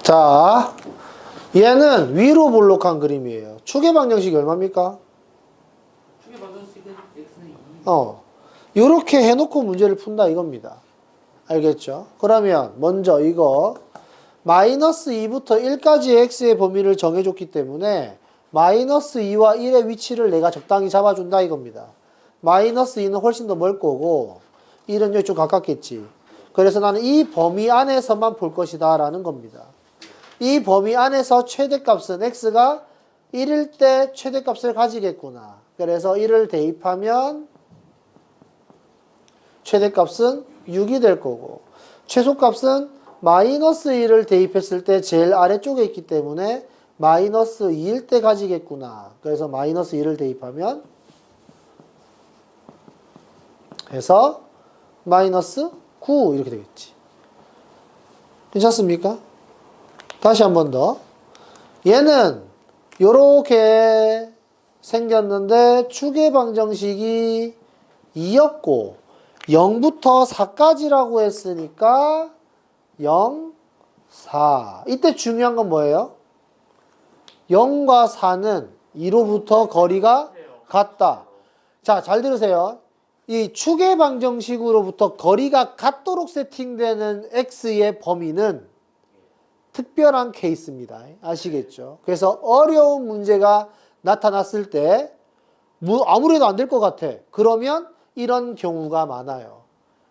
자, 얘는 위로 볼록한 그림이에요. 축의 방정식이 얼마입니까? 축의 방정식은 x는 2. 요렇게 해놓고 문제를 푼다 이겁니다. 알겠죠? 그러면 먼저 이거 마이너스 2부터 1까지의 x의 범위를 정해줬기 때문에 마이너스 2와 1의 위치를 내가 적당히 잡아준다 이겁니다. 마이너스 2는 훨씬 더 멀 거고 1은 여기 좀 가깝겠지. 그래서 나는 이 범위 안에서만 볼 것이다 라는 겁니다. 이 범위 안에서 최대값은 x가 1일 때 최대값을 가지겠구나. 그래서 1을 대입하면 최대값은 6이 될 거고 최소값은 마이너스 1을 대입했을 때 제일 아래쪽에 있기 때문에 마이너스 2일 때 가지겠구나. 그래서 마이너스 2를 대입하면 해서 마이너스 9 이렇게 되겠지. 괜찮습니까? 다시 한 번 더. 얘는 요렇게 생겼는데 축의 방정식이 2였고 0부터 4까지라고 했으니까 0, 4. 이때 중요한 건 뭐예요? 0과 4는 2로부터 거리가 같다. 자, 잘 들으세요. 이 축의 방정식으로부터 거리가 같도록 세팅되는 x의 범위는 특별한 케이스입니다. 아시겠죠? 그래서 어려운 문제가 나타났을 때 아무래도 안 될 것 같아. 그러면 이런 경우가 많아요.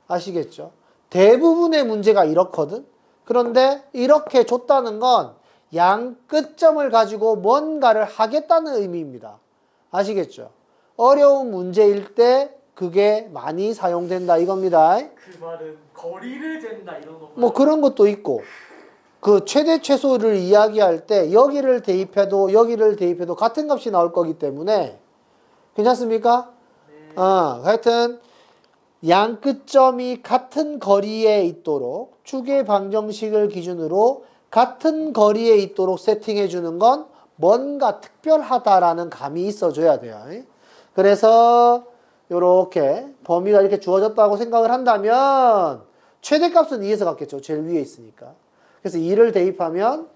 아시겠죠? 대부분의 문제가 이렇거든. 그런데 이렇게 줬다는 건 양 끝점을 가지고 뭔가를 하겠다는 의미입니다. 아시겠죠? 어려운 문제일 때 그게 많이 사용된다 이겁니다. 그 말은 거리를 잰다 이런 거. 뭐 그런 것도 있고 그 최대 최소를 이야기할 때 여기를 대입해도 같은 값이 나올 거기 때문에 괜찮습니까? 네. 하여튼 양 끝점이 같은 거리에 있도록 축의 방정식을 기준으로 같은 거리에 있도록 세팅해 주는 건 뭔가 특별하다라는 감이 있어줘야 돼요. 그래서 요렇게 범위가 이렇게 주어졌다고 생각을 한다면 최대값은 2에서 같겠죠. 제일 위에 있으니까. 그래서 2를 대입하면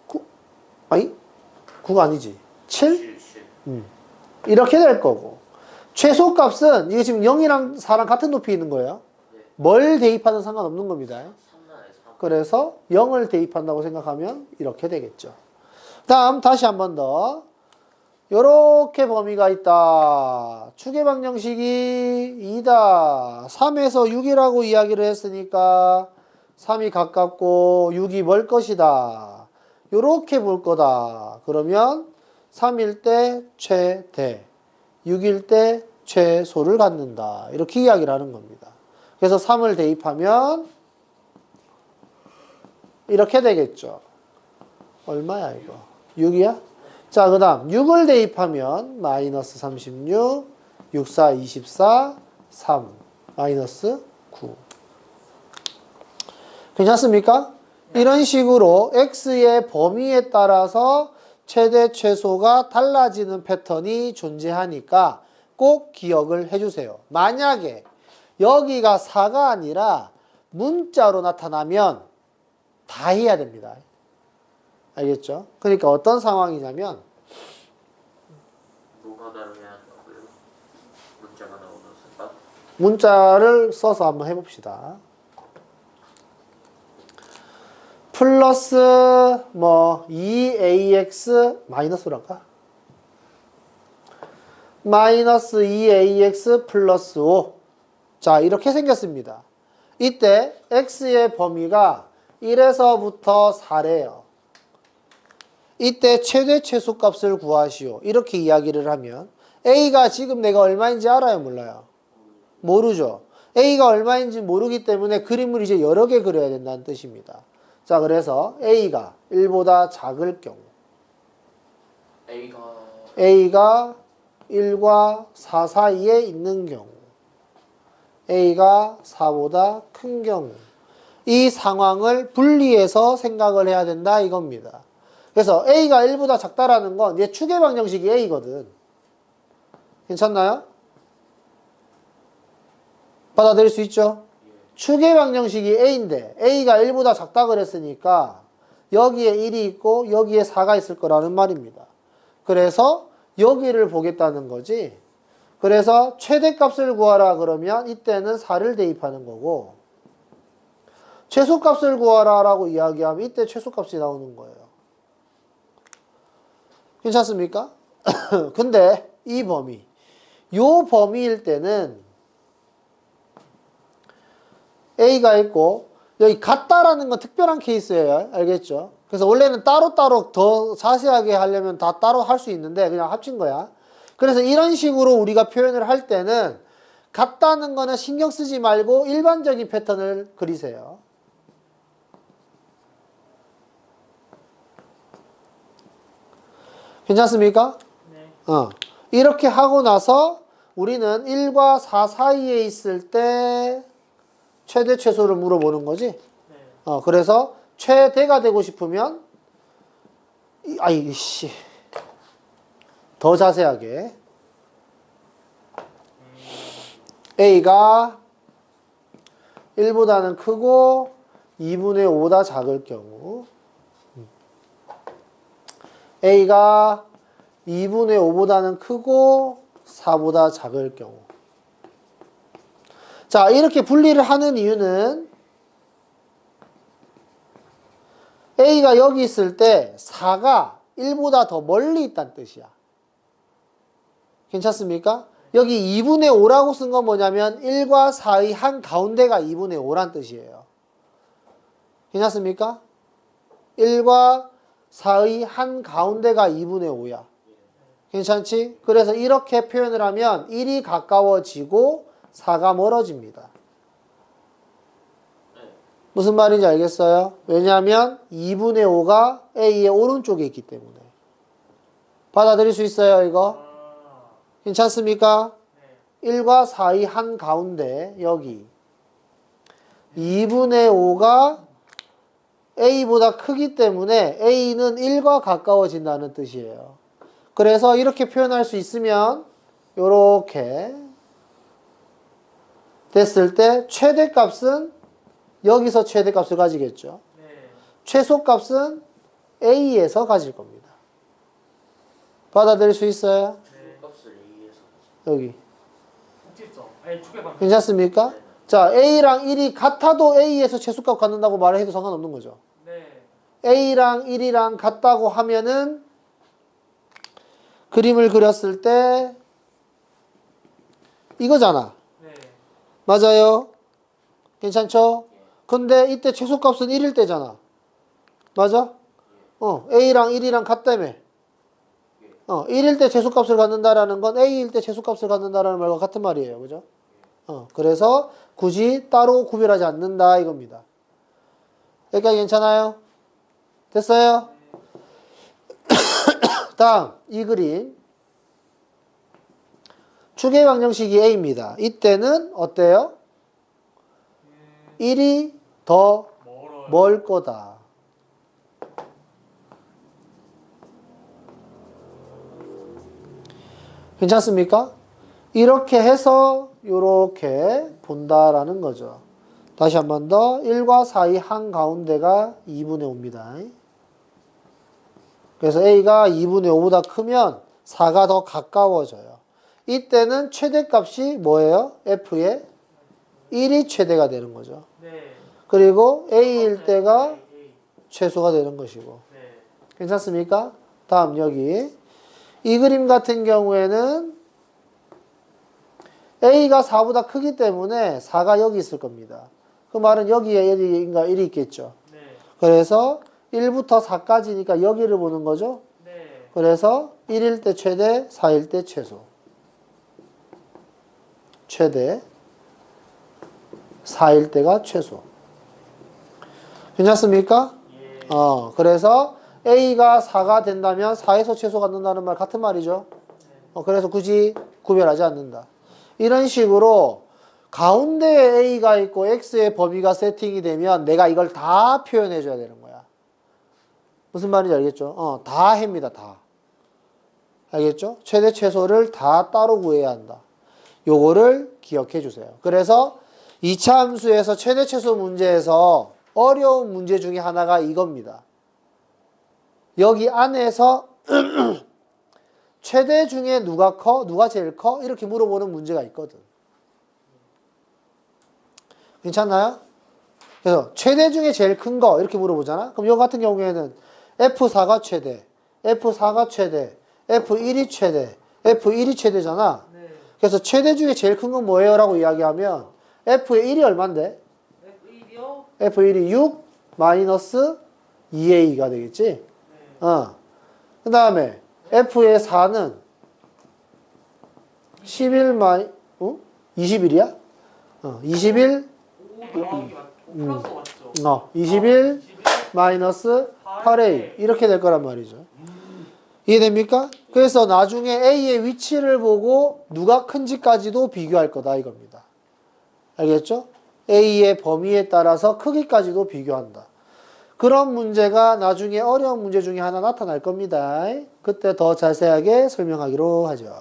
9? 아니 9가 아니지. 7? 이렇게 될 거고 최소값은 이게 지금 0이랑 4랑 같은 높이에 있는 거예요. 뭘 대입하든 상관없는 겁니다. 그래서 0을 대입한다고 생각하면 이렇게 되겠죠. 다음 다시 한 번 더. 요렇게 범위가 있다. 추계 방정식이 2다. 3에서 6이라고 이야기를 했으니까 3이 가깝고 6이 멀 것이다. 요렇게 볼 거다. 그러면 3일 때 최대, 6일 때 최소를 갖는다. 이렇게 이야기를 하는 겁니다. 그래서 3을 대입하면 이렇게 되겠죠. 얼마야 이거? 6이야? 자, 그 다음 6을 대입하면 마이너스 36, 6, 4, 24, 3, 마이너스 9. 괜찮습니까? 이런 식으로 x의 범위에 따라서 최대 최소가 달라지는 패턴이 존재하니까 꼭 기억을 해주세요. 만약에 여기가 4가 아니라 문자로 나타나면 다 해야 됩니다. 알겠죠? 그러니까 어떤 상황이냐면 뭐가 다르게 하는 거고요? 문자가 나오는 순간? 문자를 써서 한번 해봅시다. 플러스 뭐 2ax 마이너스로 할까? 마이너스 2ax 플러스 5. 자, 이렇게 생겼습니다. 이때 x의 범위가 1에서부터 4래요. 이때 최대 최소값을 구하시오. 이렇게 이야기를 하면 a가 지금 내가 얼마인지 알아요? 몰라요? 모르죠. a가 얼마인지 모르기 때문에 그림을 이제 여러 개 그려야 된다는 뜻입니다. 자, 그래서 a가 1보다 작을 경우 a가 1과 4 사이에 있는 경우 a가 4보다 큰 경우 이 상황을 분리해서 생각을 해야 된다 이겁니다. 그래서 a가 1보다 작다라는 건 얘 추계 방정식이 a거든. 괜찮나요? 받아들일 수 있죠? 추계 방정식이 a인데 a가 1보다 작다 그랬으니까 여기에 1이 있고 여기에 4가 있을 거라는 말입니다. 그래서 여기를 보겠다는 거지. 그래서 최대값을 구하라 그러면 이때는 4를 대입하는 거고 최소값을 구하라 라고 이야기하면 이때 최소값이 나오는 거예요. 괜찮습니까? 근데 이 범위 요 범위일 때는 a가 있고 여기 같다라는 건 특별한 케이스예요. 알겠죠? 그래서 원래는 따로따로 더 자세하게 하려면 다 따로 할 수 있는데 그냥 합친 거야. 그래서 이런 식으로 우리가 표현을 할 때는 같다는 거는 신경 쓰지 말고 일반적인 패턴을 그리세요. 괜찮습니까? 네. 이렇게 하고 나서 우리는 1과 4 사이에 있을 때 최대 최소를 물어보는 거지. 네. 그래서 최대가 되고 싶으면 더 자세하게 a가 1보다는 크고 2분의 5보다 작을 경우 a가 2분의 5보다는 크고 4보다 작을 경우 자, 이렇게 분리를 하는 이유는 a가 여기 있을 때 4가 1보다 더 멀리 있다는 뜻이야. 괜찮습니까? 여기 2분의 5라고 쓴 건 뭐냐면 1과 4의 한 가운데가 2분의 5란 뜻이에요. 괜찮습니까? 1과 4의 한 가운데가 2분의 5야. 괜찮지? 그래서 이렇게 표현을 하면 1이 가까워지고 4가 멀어집니다. 무슨 말인지 알겠어요? 왜냐하면 2분의 5가 A의 오른쪽에 있기 때문에. 받아들일 수 있어요, 이거? 괜찮습니까? 1과 4의 한 가운데, 여기. 2분의 5가 A보다 크기 때문에 A는 1과 가까워진다는 뜻이에요. 그래서 이렇게 표현할 수 있으면, 요렇게 됐을 때, 최대값은 여기서 최대값을 가지겠죠. 네. 최소값은 A에서 가질 겁니다. 받아들일 수 있어요? 네. 값을 A에서 여기. 어떻게 써? 아니, 추계 방법. 괜찮습니까? 자, A랑 1이 같아도 A에서 최소값 갖는다고 말을 해도 상관없는 거죠. 네. A랑 1이랑 같다고 하면은 그림을 그렸을 때 이거잖아. 네. 맞아요? 괜찮죠? 근데 이때 최소값은 1일 때잖아. 맞아? A랑 1이랑 같다며. 1일 때 최소값을 갖는다라는 건 A일 때 최소값을 갖는다라는 말과 같은 말이에요. 그죠? 그래서 굳이 따로 구별하지 않는다 이겁니다. 여기까지 괜찮아요? 됐어요? 다음 이 그림 추계 방정식이 A입니다. 이때는 어때요? 1이 더 멀어요. 멀 거다. 괜찮습니까? 이렇게 해서 이렇게 본다라는 거죠. 다시 한 번 더 1과 4의 한가운데가 2분의 5입니다. 그래서 A가 2분의 5보다 크면 4가 더 가까워져요. 이때는 최대값이 뭐예요? F의 1이 최대가 되는 거죠. 네. 그리고 A일 때가 A. 최소가 되는 것이고. 네. 괜찮습니까? 다음 여기 이 그림 같은 경우에는 A가 4보다 크기 때문에 4가 여기 있을 겁니다. 그 말은 여기에 1이 있겠죠. 네. 그래서 1부터 4까지니까 여기를 보는 거죠. 네. 그래서 1일 때 최대, 4일 때 최소. 최대, 4일 때가 최소. 괜찮습니까? 예. 그래서 A가 4가 된다면 4에서 최소 갖는다는 말 같은 말이죠. 그래서 굳이 구별하지 않는다. 이런 식으로 가운데에 A가 있고 X의 범위가 세팅이 되면 내가 이걸 다 표현해 줘야 되는 거야. 무슨 말인지 알겠죠? 다 해입니다. 다. 알겠죠? 최대 최소를 다 따로 구해야 한다. 요거를 기억해 주세요. 그래서 2차 함수에서 최대 최소 문제에서 어려운 문제 중에 하나가 이겁니다. 여기 안에서 최대 중에 누가 커? 누가 제일 커? 이렇게 물어보는 문제가 있거든. 괜찮나요? 그래서 최대 중에 제일 큰 거 이렇게 물어보잖아. 그럼 이거 같은 경우에는 F4가 최대, F4가 최대, F1이 최대, F1이 최대잖아. 네. 그래서 최대 중에 제일 큰 건 뭐예요? 라고 이야기하면 F의 1이 얼만데? F1이요? F1이 6 마이너스 2A가 되겠지? 네. 그 다음에 F의 4는 11 21이야? 21 정확히 플러스 맞죠? 21 마이너스 8A 이렇게 될 거란 말이죠. 이해됩니까? 그래서 나중에 A의 위치를 보고 누가 큰지까지도 비교할 거다 이겁니다. 알겠죠? A의 범위에 따라서 크기까지도 비교한다. 그런 문제가 나중에 어려운 문제 중에 하나 나타날 겁니다. 그때 더 자세하게 설명하기로 하죠.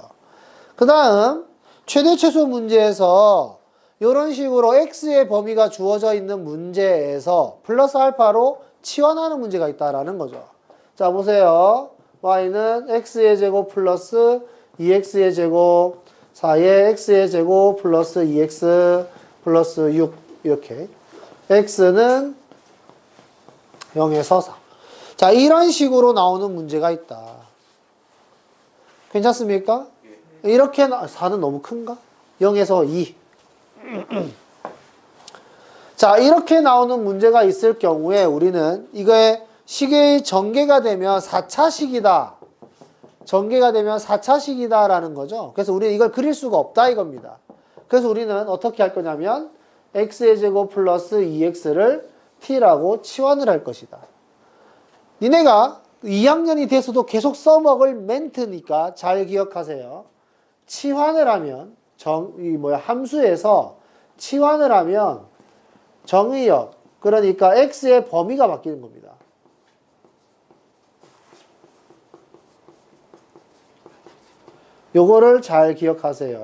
그 다음 최대 최소 문제에서 이런 식으로 X의 범위가 주어져 있는 문제에서 플러스 알파로 치환하는 문제가 있다라는 거죠. 자 보세요. Y는 X의 제곱 플러스 2X의 제곱 4의 X의 제곱 플러스 2X 플러스 6 이렇게 X는 0에서 4. 자 이런 식으로 나오는 문제가 있다. 괜찮습니까? 이렇게 4는 너무 큰가? 0에서 2. 자 이렇게 나오는 문제가 있을 경우에 우리는 이거의 식의 전개가 되면 4차식이다. 전개가 되면 4차식이다 라는 거죠. 그래서 우리는 이걸 그릴 수가 없다 이겁니다. 그래서 우리는 어떻게 할 거냐면 x의 제곱 플러스 2x를 t라고 치환을 할 것이다. 니네가 2학년이 돼서도 계속 써먹을 멘트니까 잘 기억하세요. 치환을 하면 함수에서 치환을 하면 정의역 그러니까 x의 범위가 바뀌는 겁니다. 요거를 잘 기억하세요.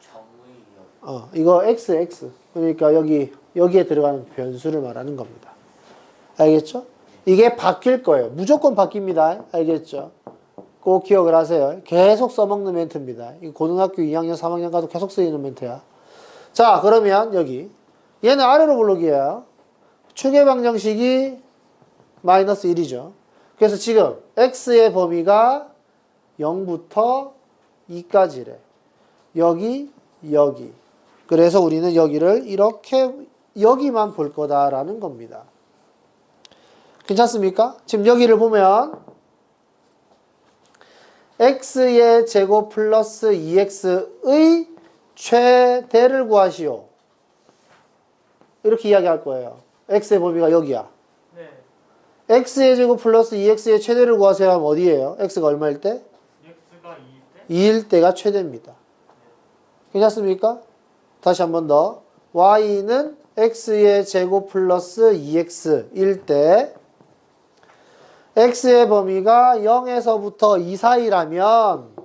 정의역. 이거 x 그러니까 여기에 들어가는 변수를 말하는 겁니다. 알겠죠? 이게 바뀔 거예요. 무조건 바뀝니다. 알겠죠? 꼭 기억을 하세요. 계속 써먹는 멘트입니다. 이 고등학교 2학년, 3학년 가도 계속 쓰이는 멘트야. 자, 그러면 여기 얘는 아래로 볼록이에요. 축의 방정식이 마이너스 1이죠. 그래서 지금 x의 범위가 0부터 2까지래. 여기, 여기. 그래서 우리는 여기를 이렇게 여기만 볼 거다라는 겁니다. 괜찮습니까? 지금 여기를 보면 x의 제곱 플러스 2x의 최대를 구하시오. 이렇게 이야기할 거예요. x의 범위가 여기야. 네. x의 제곱 플러스 2x의 최대를 구하세요 하면 어디예요? x가 얼마일 때? x가 2일 때? 2일 때가 최대입니다. 괜찮습니까? 다시 한 번 더. y는 x의 제곱 플러스 2x일 때 x의 범위가 0에서부터 2 사이라면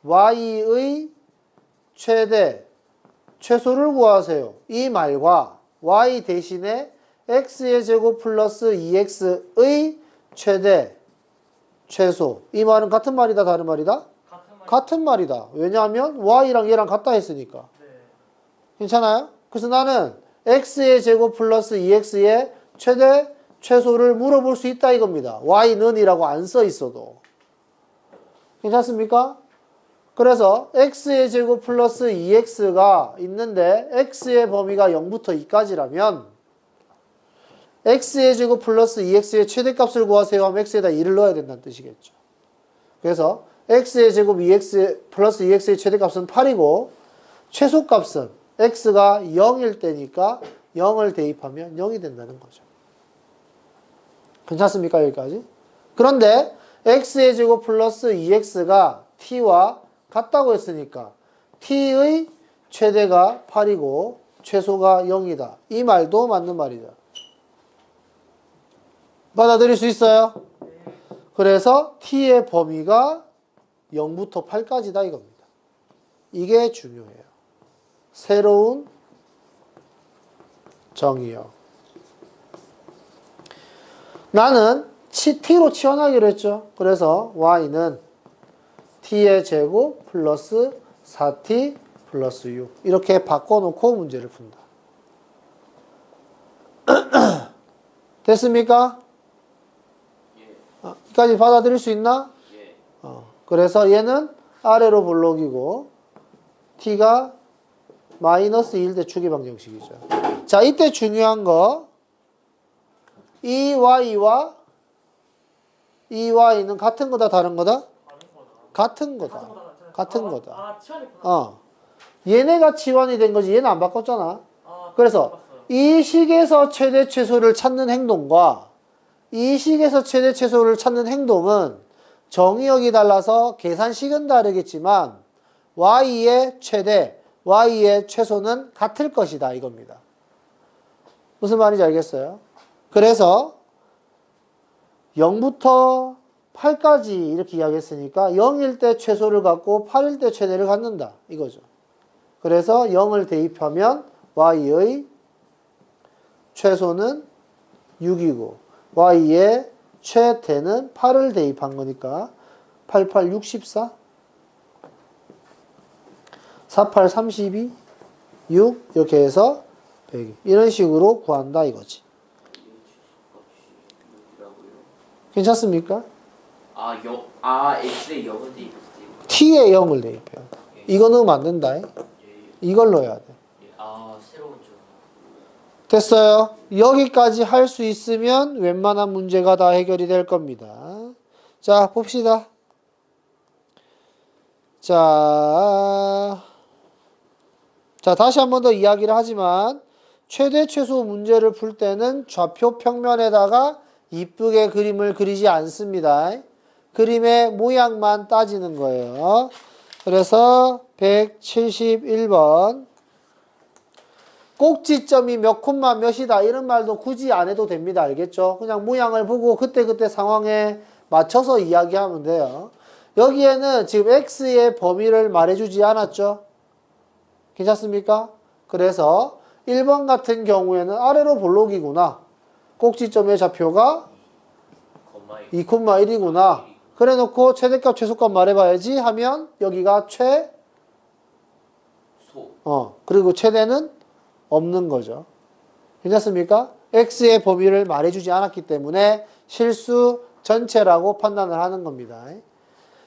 y의 최대, 최소를 구하세요. 이 말과 y 대신에 x의 제곱 플러스 2x의 최대, 최소. 이 말은 같은 말이다, 다른 말이다? 같은 말이다. 왜냐하면 y랑 얘랑 같다 했으니까. 네. 괜찮아요? 그래서 나는 x의 제곱 플러스 2x의 최대, 최소를 물어볼 수 있다 이겁니다. y는 이라고 안 써 있어도. 괜찮습니까? 그래서 x의 제곱 플러스 2x가 있는데 x의 범위가 0부터 2까지라면 x의 제곱 플러스 2x의 최대값을 구하세요 하면 x에다 2를 넣어야 된다는 뜻이겠죠. 그래서 x의 제곱 2x 플러스 2x의 최대값은 8이고 최소값은 x가 0일 때니까 0을 대입하면 0이 된다는 거죠. 괜찮습니까? 여기까지? 그런데 x의 제곱 플러스 2x가 t와 같다고 했으니까 t의 최대가 8이고 최소가 0이다. 이 말도 맞는 말이다. 받아들일 수 있어요? 그래서 t의 범위가 0부터 8까지다 이겁니다. 이게 중요해요. 새로운 정의요. 나는 t로 치환하기로 했죠. 그래서 y는 t의 제곱 플러스 4t 플러스 6 이렇게 바꿔놓고 문제를 푼다. 됐습니까? 여기까지 받아들일 수 있나? 그래서 얘는 아래로 볼록이고 t가 마이너스 1 대 축의 방정식이죠. 자, 이때 중요한 거 이 y와 이 y는 같은 거다 다른 거다? 같은 거다. 같은 거다. 아, 치환했구나. 얘네가 치환이 된 거지 얘는 안 바꿨잖아. 아, 그래서 바꿨어요. 이 식에서 최대 최소를 찾는 행동과 이 식에서 최대 최소를 찾는 행동은 정의역이 달라서 계산식은 다르겠지만 y의 최대, y의 최소는 같을 것이다 이겁니다. 무슨 말인지 알겠어요? 그래서 0부터 8까지 이렇게 이야기했으니까 0일 때 최소를 갖고 8일 때 최대를 갖는다 이거죠. 그래서 0을 대입하면 y의 최소는 6이고 y의 최대는 8을 대입한 거니까 88, 64 48, 32 6 이렇게 해서 100 이런 식으로 구한다 이거지. 괜찮습니까? x에 0을 대입했어요. t에 0을 대입해요. 이거 넣으면 안 된다. 이걸 넣어야 돼. 새로운 점. 됐어요. 여기까지 할 수 있으면 웬만한 문제가 다 해결이 될 겁니다. 자, 봅시다. 자, 다시 한 번 더 이야기를 하지만 최대 최소 문제를 풀 때는 좌표 평면에다가 이쁘게 그림을 그리지 않습니다. 그림의 모양만 따지는 거예요. 그래서 171번 꼭지점이 몇 콤마 몇이다 이런 말도 굳이 안 해도 됩니다. 알겠죠? 그냥 모양을 보고 그때그때 상황에 맞춰서 이야기하면 돼요. 여기에는 지금 x의 범위를 말해주지 않았죠? 괜찮습니까? 그래서 1번 같은 경우에는 아래로 볼록이구나. 꼭지점의 좌표가 2,1이구나. 그래 놓고 최대값 최소값 말해봐야지 하면 여기가 소. 그리고 최대는 없는 거죠. 괜찮습니까? x의 범위를 말해주지 않았기 때문에 실수 전체라고 판단을 하는 겁니다.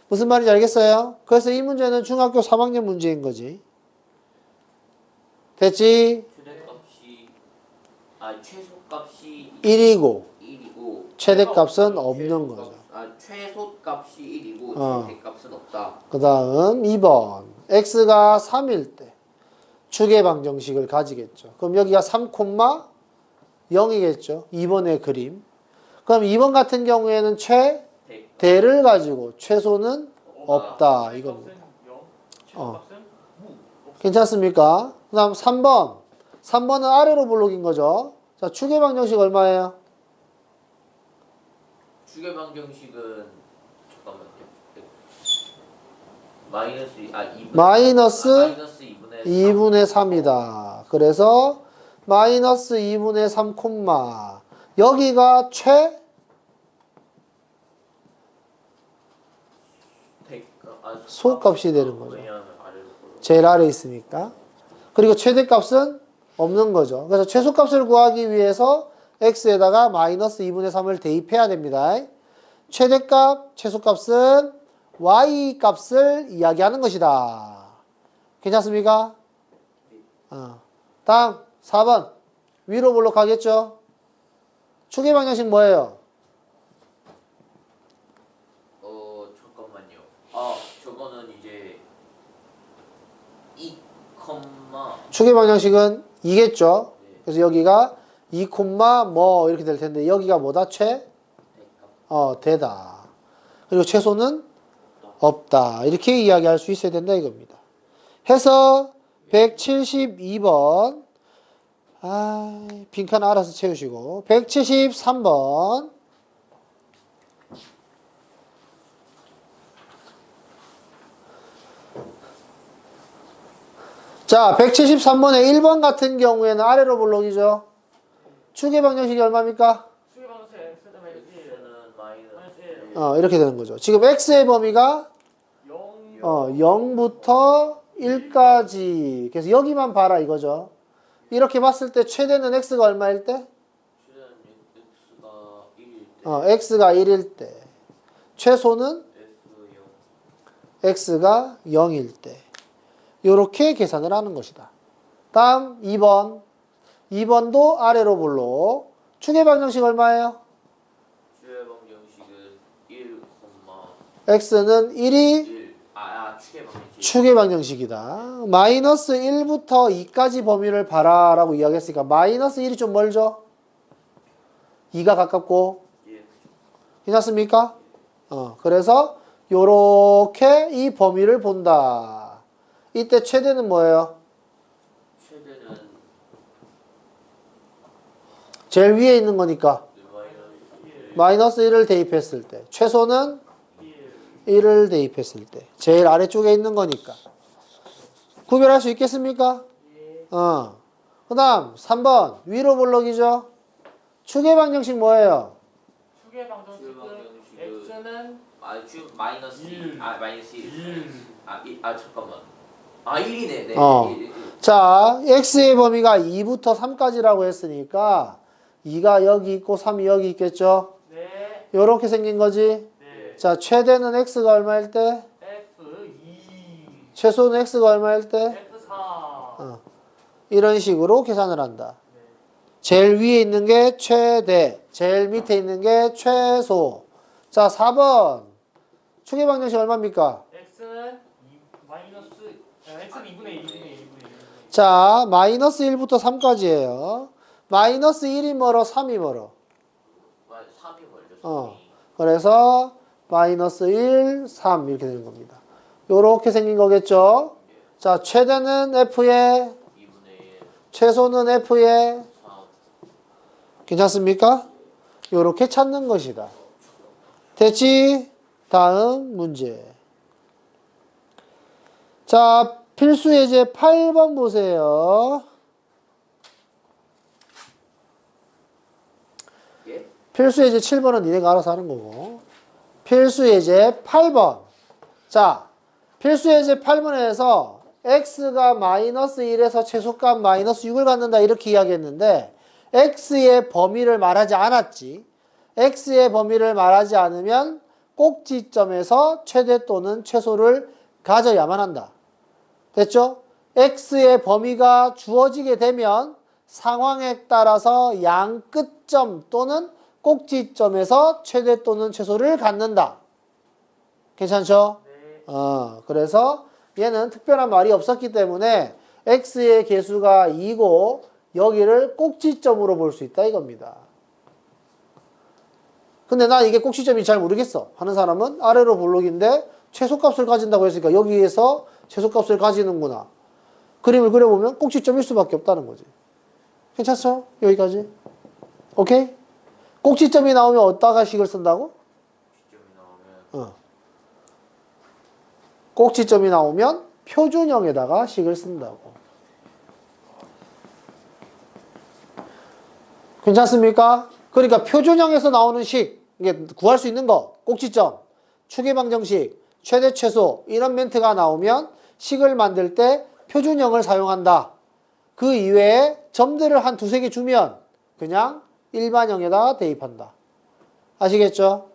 무슨 말인지 알겠어요? 그래서 이 문제는 중학교 3학년 문제인 거지. 됐지? 최소값이 1이고 1이고 최대값은 없는 거죠. 최소값이 1이고 최대값은 없다. 그 다음 2번 x가 3일 때 축의 방정식을 가지겠죠. 그럼 여기가 3,0이겠죠. 2번의 그림. 그럼 2번 같은 경우에는 최대를 가지고 최소는 없다. 이겁니다. 최소값은 무. 괜찮습니까? 그 다음 3번. 3번은 아래로 볼록인 거죠. 자, 축의 방정식 얼마예요? 축의 방정식은 잠깐만요. 마이너스 2분의 2분의 3이다. 그래서 마이너스 2분의 3 콤마 여기가 소값이 되는 거죠. 제일 아래에 있으니까. 그리고 최대값은 없는 거죠. 그래서 최소값을 구하기 위해서 x에다가 마이너스 2분의 3을 대입해야 됩니다. 최대값, 최소값은 y값을 이야기하는 것이다. 괜찮습니까? 다음 4번 위로 볼록하겠죠? 축의 방정식 뭐예요? 잠깐만요. 저거는 이제 2, 축의 방정식은 2겠죠? 네. 그래서 여기가 2, 뭐 이렇게 될 텐데 여기가 뭐다? 되다. 그리고 최소는 없다. 이렇게 이야기할 수 있어야 된다 이겁니다. 해서 172번 빈칸 알아서 채우시고 173번 자 173번에 1번 같은 경우에는 아래로 볼록이죠. 축의 방정식이 얼마입니까? 축의 방정식 x는 -1. 이렇게 되는 거죠. 지금 x의 범위가 0. 0부터 1까지. 그래서 여기만 봐라 이거죠. 이렇게 봤을 때 최대는 x가 얼마일 때? x가 1일 때. 최소는 x가 0일 때. 이렇게 계산을 하는 것이다. 다음 2번. 2번도 아래로 볼록. 축의 방정식 얼마예요? 축의 방정식은 1, x는 1이 1. 축의 방정식. 축의 방정식이다. 마이너스 1부터 2까지 범위를 봐라라고 이야기했으니까 마이너스 1이 좀 멀죠? 2가 가깝고. 예. 괜찮습니까? 그래서 요렇게 이 범위를 본다. 이때 최대는 뭐예요? 최대는 제일 위에 있는 거니까 마이너스 1. 마이너스 1을 대입했을 때. 최소는 1. 1을 대입했을 때. 제일 아래쪽에 있는 거니까. 구별할 수 있겠습니까? 예. 그 다음 3번 위로 볼록이죠? 축의 방정식 뭐예요? 축의 방정식은 x는 마이너스 1. 마이너스 1. 1. 잠깐만. 1이네. 네. 어. 1. 자, x의 범위가 2부터 3까지라고 했으니까 2가 여기 있고 3이 여기 있겠죠? 네. 요렇게 생긴 거지? 네. 자, 최대는 x가 얼마일 때? f2. 최소는 x가 얼마일 때? f4. 이런 식으로 계산을 한다. 네. 제일 위에 있는 게 최대, 제일 밑에 있는 게 최소. 자, 4번. 축의 방정식 얼마입니까? x는 x는 2분의 1. 자, 마이너스 1부터 3까지예요. 마이너스 1이 멀어, 3이 멀어. 3이 멀죠. 그래서 마이너스 1, 3 이렇게 되는 겁니다. 요렇게 생긴 거겠죠? 자, 최대는 f의 2분의 1. 최소는 f의 4. 괜찮습니까? 요렇게 찾는 것이다. 됐지? 다음 문제. 자, 필수 예제 8번 보세요. 예? 필수 예제 7번은 니네가 알아서 하는 거고. 필수 예제 8번. 자, 필수 예제 8번에서 x가 마이너스 1에서 최소값 마이너스 6을 갖는다 이렇게 이야기했는데 x의 범위를 말하지 않았지. x의 범위를 말하지 않으면 꼭지점에서 최대 또는 최소를 가져야만 한다. 됐죠? x의 범위가 주어지게 되면 상황에 따라서 양 끝점 또는 꼭지점에서 최대 또는 최소를 갖는다. 괜찮죠? 그래서 얘는 특별한 말이 없었기 때문에 x의 개수가 2고 여기를 꼭지점으로 볼 수 있다 이겁니다. 근데 난 이게 꼭지점이 잘 모르겠어 하는 사람은 아래로 볼록인데 최소값을 가진다고 했으니까 여기에서 최소값을 가지는구나. 그림을 그려보면 꼭지점일 수밖에 없다는 거지. 괜찮죠? 여기까지. 오케이? 꼭지점이 나오면 어디다가 식을 쓴다고? 꼭지점이 나오면 표준형에다가 식을 쓴다고. 괜찮습니까? 그러니까 표준형에서 나오는 식, 이게 구할 수 있는 거, 꼭지점, 추계방정식, 최대 최소 이런 멘트가 나오면 식을 만들 때 표준형을 사용한다. 그 이외에 점들을 한 두세 개 주면 그냥 일반형에다 대입한다. 아시겠죠?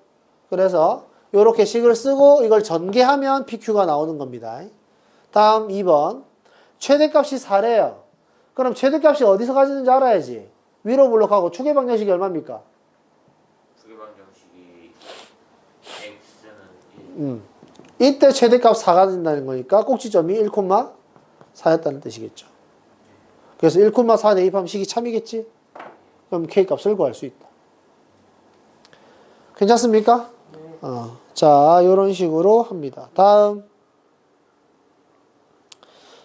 그래서 이렇게 식을 쓰고 이걸 전개하면 PQ가 나오는 겁니다. 다음 2번. 최대값이 4래요. 그럼 최대값이 어디서 가지는지 알아야지. 위로 블록하고 추계방정식이 얼마입니까? 추계방정식이 x는 1. 이때 최대값 4가 된다는 거니까 꼭지점이 1,4였다는 뜻이겠죠. 그래서 1,4 대입하면 식이 참이겠지? 그럼 K값을 구할 수 있다. 괜찮습니까? 자, 요런 식으로 합니다. 다음.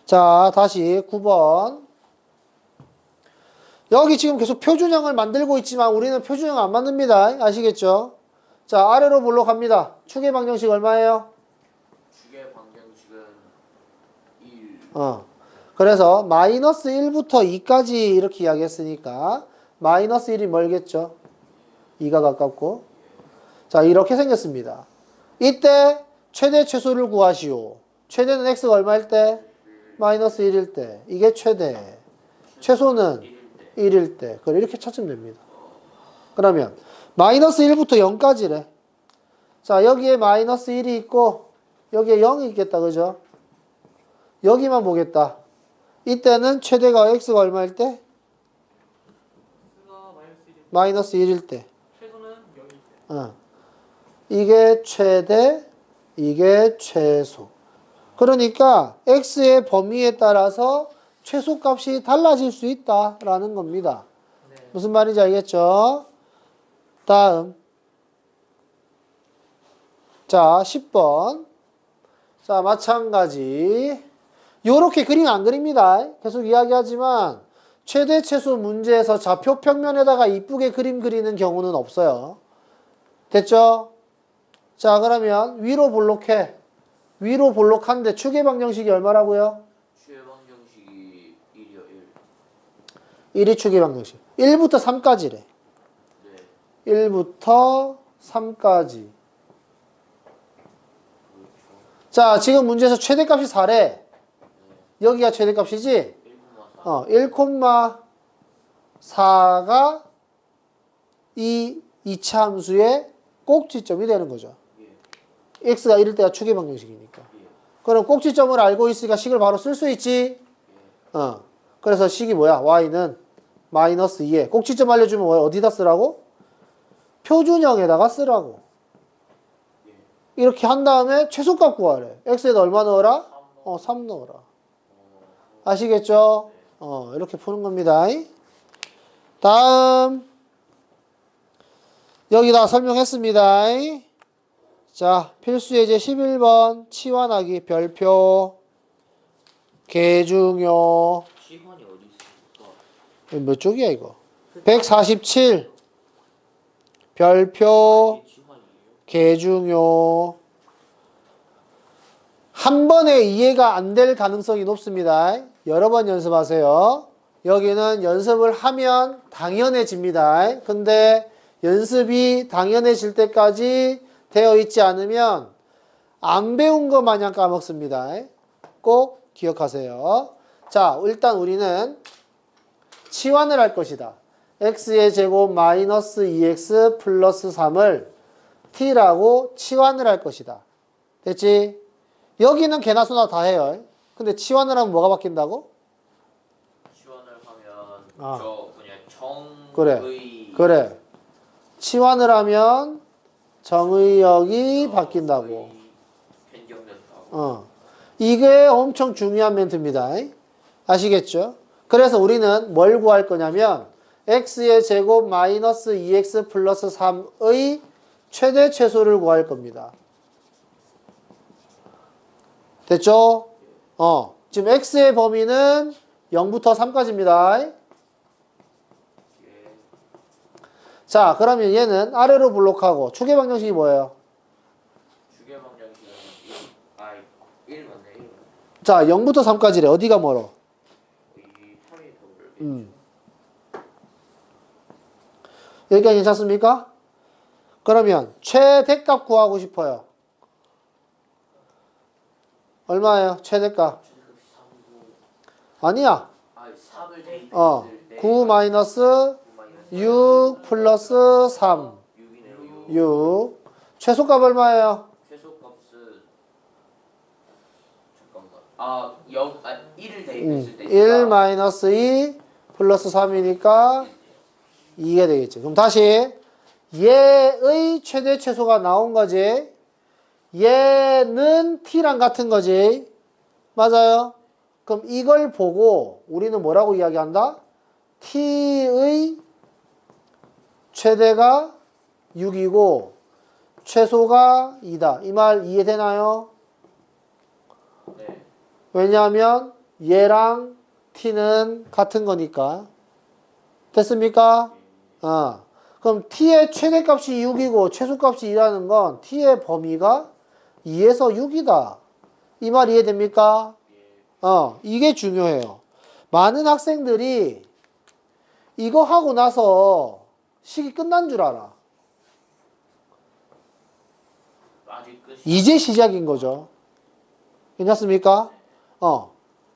자, 다시 9번. 여기 지금 계속 표준형을 만들고 있지만 우리는 표준형 안 만듭니다. 아시겠죠? 자, 아래로 블록합니다. 추계방정식 얼마예요? 추계방정식은 1. 그래서 마이너스 1부터 2까지 이렇게 이야기했으니까 마이너스 1이 멀겠죠? 2가 가깝고. 자, 이렇게 생겼습니다. 이때 최대 최소를 구하시오. 최대는 x가 얼마일 때? 마이너스 1일 때. 이게 최대. 최소는 1일 때. 그래, 이렇게 찾으면 됩니다. 그러면 마이너스 1부터 0까지래. 자, 여기에 마이너스 1이 있고 여기에 0이 있겠다. 그죠? 여기만 보겠다. 이때는 최대가 x가 얼마일 때? 마이너스 1일 때. 최소는 0일 때. 이게 최대, 이게 최소. 그러니까 x의 범위에 따라서 최소값이 달라질 수 있다라는 겁니다. 네. 무슨 말인지 알겠죠? 다음. 자, 10번. 자, 마찬가지. 요렇게 그림 안 그립니다. 계속 이야기하지만 최대 최소 문제에서 좌표 평면에다가 이쁘게 그림 그리는 경우는 없어요. 됐죠? 자, 그러면 위로 볼록해. 위로 볼록한데 추계방정식이 얼마라고요? 추계방정식이 1이요, 1. 1이 추계방정식. 1부터 3까지래. 네. 1부터 3까지. 자, 지금 문제에서 최대값이 4래. 여기가 최대값이지? 1,4가 이 이차 함수의 꼭지점이 되는 거죠. x가 1일 때가 추계방정식이니까. 그럼 꼭지점을 알고 있으니까 식을 바로 쓸 수 있지? 그래서 식이 뭐야? y는 마이너스 2에 꼭지점 알려주면 어디다 쓰라고? 표준형에다가 쓰라고. 이렇게 한 다음에 최소값 구하래. x에다 얼마 넣어라? 3 넣어라. 아시겠죠? 이렇게 푸는 겁니다. 다음. 여기다 설명했습니다. 자, 필수 예제 11번. 치환하기 별표. 계중요. 시간이 어디 있습니까? 몇 쪽이야, 이거? 147. 별표. 시간이에요? 계중요. 한 번에 이해가 안 될 가능성이 높습니다. 여러 번 연습하세요. 여기는 연습을 하면 당연해집니다. 근데 연습이 당연해질 때까지 되어 있지 않으면 안 배운 것 마냥 까먹습니다. 꼭 기억하세요. 자, 일단 우리는 치환을 할 것이다. x의 제곱 마이너스 2x 플러스 3을 t라고 치환을 할 것이다. 됐지? 여기는 개나 소나 다 해요. 근데 치환을 하면 뭐가 바뀐다고? 지원을 하면 아. 저 뭐냐 그래. 정의 그래. 치환을 하면 정의역이 바뀐다고. 변경된다고. 이게 엄청 중요한 멘트입니다. 아시겠죠? 그래서 우리는 뭘 구할 거냐면 x의 제곱 마이너스 2x 플러스 3의 최대 최소를 구할 겁니다. 됐죠? 지금 x의 범위는 0부터 3까지입니다. 예. 자, 그러면 얘는 아래로 블록하고 추계 방정식이 뭐예요? 주계 방정식은 1 맞네 1. 자, 0부터 3까지래. 어디가 멀어? 이 3이 더 멀게. 여기까지 괜찮습니까? 그러면 최대값 구하고 싶어요. 얼마예요? 최대값. 아니야. 3을 대입했을 때 9 마이너스 6 플러스 3. 6이네요. 6. 최소값 얼마예요? 최소값은 잠깐만. 1을 대입했을 때 1 마이너스 2 플러스 3이니까 2가 되겠지. 그럼 다시 얘의 최대 최소가 나온 거지. 얘는 t랑 같은 거지. 맞아요? 그럼 이걸 보고 우리는 뭐라고 이야기한다? t의 최대가 6이고 최소가 2다. 이 말 이해되나요? 네. 왜냐하면 얘랑 t는 같은 거니까. 됐습니까? 그럼 t의 최대값이 6이고 최소값이 2라는 건 t의 범위가 2에서 6이다. 이 말 이해됩니까? 이게 중요해요. 많은 학생들이 이거 하고 나서 식이 끝난 줄 알아. 아직 끝이 이제 시작인 거죠. 괜찮습니까?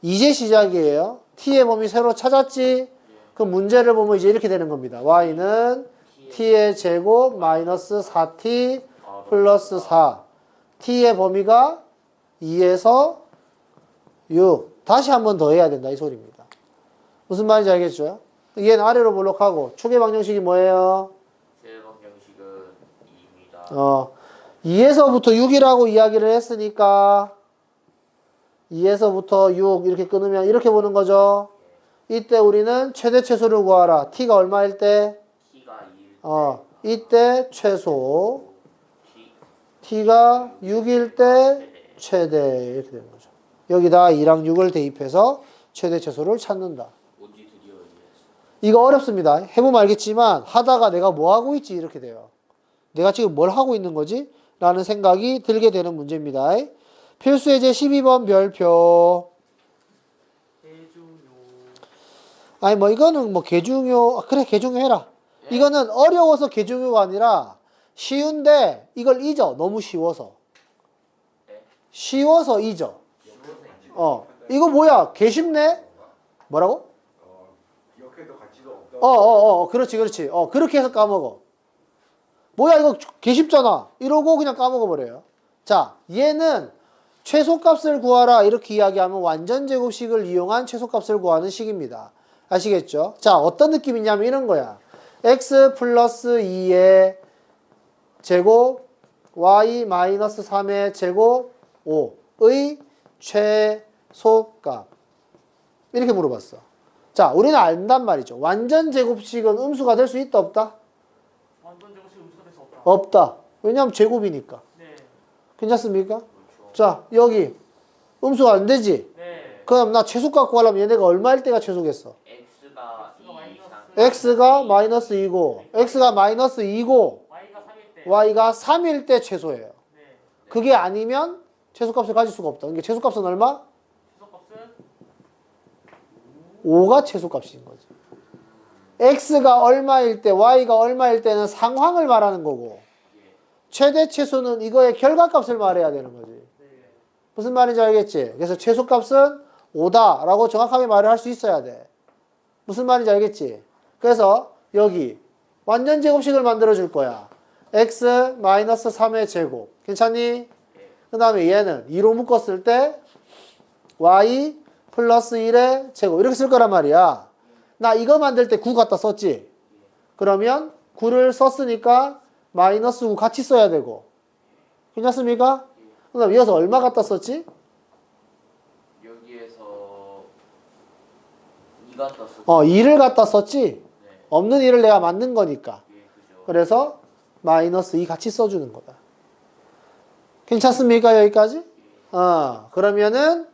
이제 시작이에요. t의 범위 새로 찾았지? 그럼 문제를 보면 이제 이렇게 되는 겁니다. y는 t의 제곱 마이너스 4t 플러스 4. t의 범위가 2에서 6. 다시 한 번 더 해야 된다. 이 소리입니다. 무슨 말인지 알겠죠? 얘는 아래로 블록하고 추계 방정식이 뭐예요? 제 방정식은 2입니다. 2에서부터 6이라고 이야기를 했으니까 2에서부터 6 이렇게 끊으면 이렇게 보는 거죠. 이때 우리는 최대 최소를 구하라. t가 얼마일 때? t가 2일 이때 최소. t가 6일 때 최대. 이렇게 되는 거죠. 여기다 2랑 6을 대입해서 최대 최소를 찾는다. 오지 드디어 이해했어. 이거 어렵습니다. 해보면 알겠지만 하다가 내가 뭐 하고 있지 이렇게 돼요. 내가 지금 뭘 하고 있는 거지? 라는 생각이 들게 되는 문제입니다. 필수예제 12번 별표. 아니 뭐 이거는 뭐 개중요. 그래 개중요 해라. 이거는 어려워서 개중요가 아니라 쉬운데 이걸 잊어. 너무 쉬워서. 쉬워서 잊어. 이거 뭐야? 개 쉽네? 뭐라고? 기억해도 가치가 없다. 그렇지. 그렇게 해서 까먹어. 뭐야, 이거 개 쉽잖아. 이러고 그냥 까먹어버려요. 자, 얘는 최소값을 구하라. 이렇게 이야기하면 완전제곱식을 이용한 최소값을 구하는 식입니다. 아시겠죠? 자, 어떤 느낌이냐면 이런 거야. x 플러스 2의 제곱, y 마이너스 3의 제곱, 5의 최소값. 이렇게 물어봤어. 자, 우리는 안단 말이죠. 완전 제곱식은 음수가 될 수 있다, 없다? 완전 제곱식 음수가 될 수 없다. 없다. 왜냐하면 제곱이니까. 네. 괜찮습니까? 자, 여기 음수가 안 되지? 네. 그럼 나 최소값 구하려면 얘네가 얼마일 때가 최소겠어? x가 2 이상 x가 마이너스 2고, x가 마이너스 2고, y가 3일 때. y가 3일 때 최소예요. 네. 그게 아니면 최소값을 가질 수가 없다. 그러니까 최소값은 얼마? 최소값은 5가 최소값인 거지. x가 얼마일 때, y가 얼마일 때는 상황을 말하는 거고, 최대 최소는 이거의 결과값을 말해야 되는 거지. 네. 무슨 말인지 알겠지? 그래서 최소값은 5다 라고 정확하게 말을 할 수 있어야 돼. 무슨 말인지 알겠지? 그래서 여기 완전 제곱식을 만들어 줄 거야. x 마이너스 3의 제곱. 괜찮니? 그 다음에 얘는 2로 묶었을 때 y 플러스 1의 제곱. 이렇게 쓸 거란 말이야. 나 이거 만들 때 9 갖다 썼지? 그러면 9를 썼으니까 마이너스 9 같이 써야 되고. 괜찮습니까? 그 다음에 이어서 얼마 갖다 썼지? 여기에서 2가 떴어. 2를 갖다 썼지? 네. 없는 2를 내가 만든 거니까. 예, 그죠. 그래서 마이너스 2 같이 써주는 거다. 괜찮습니까? 여기까지? 그러면은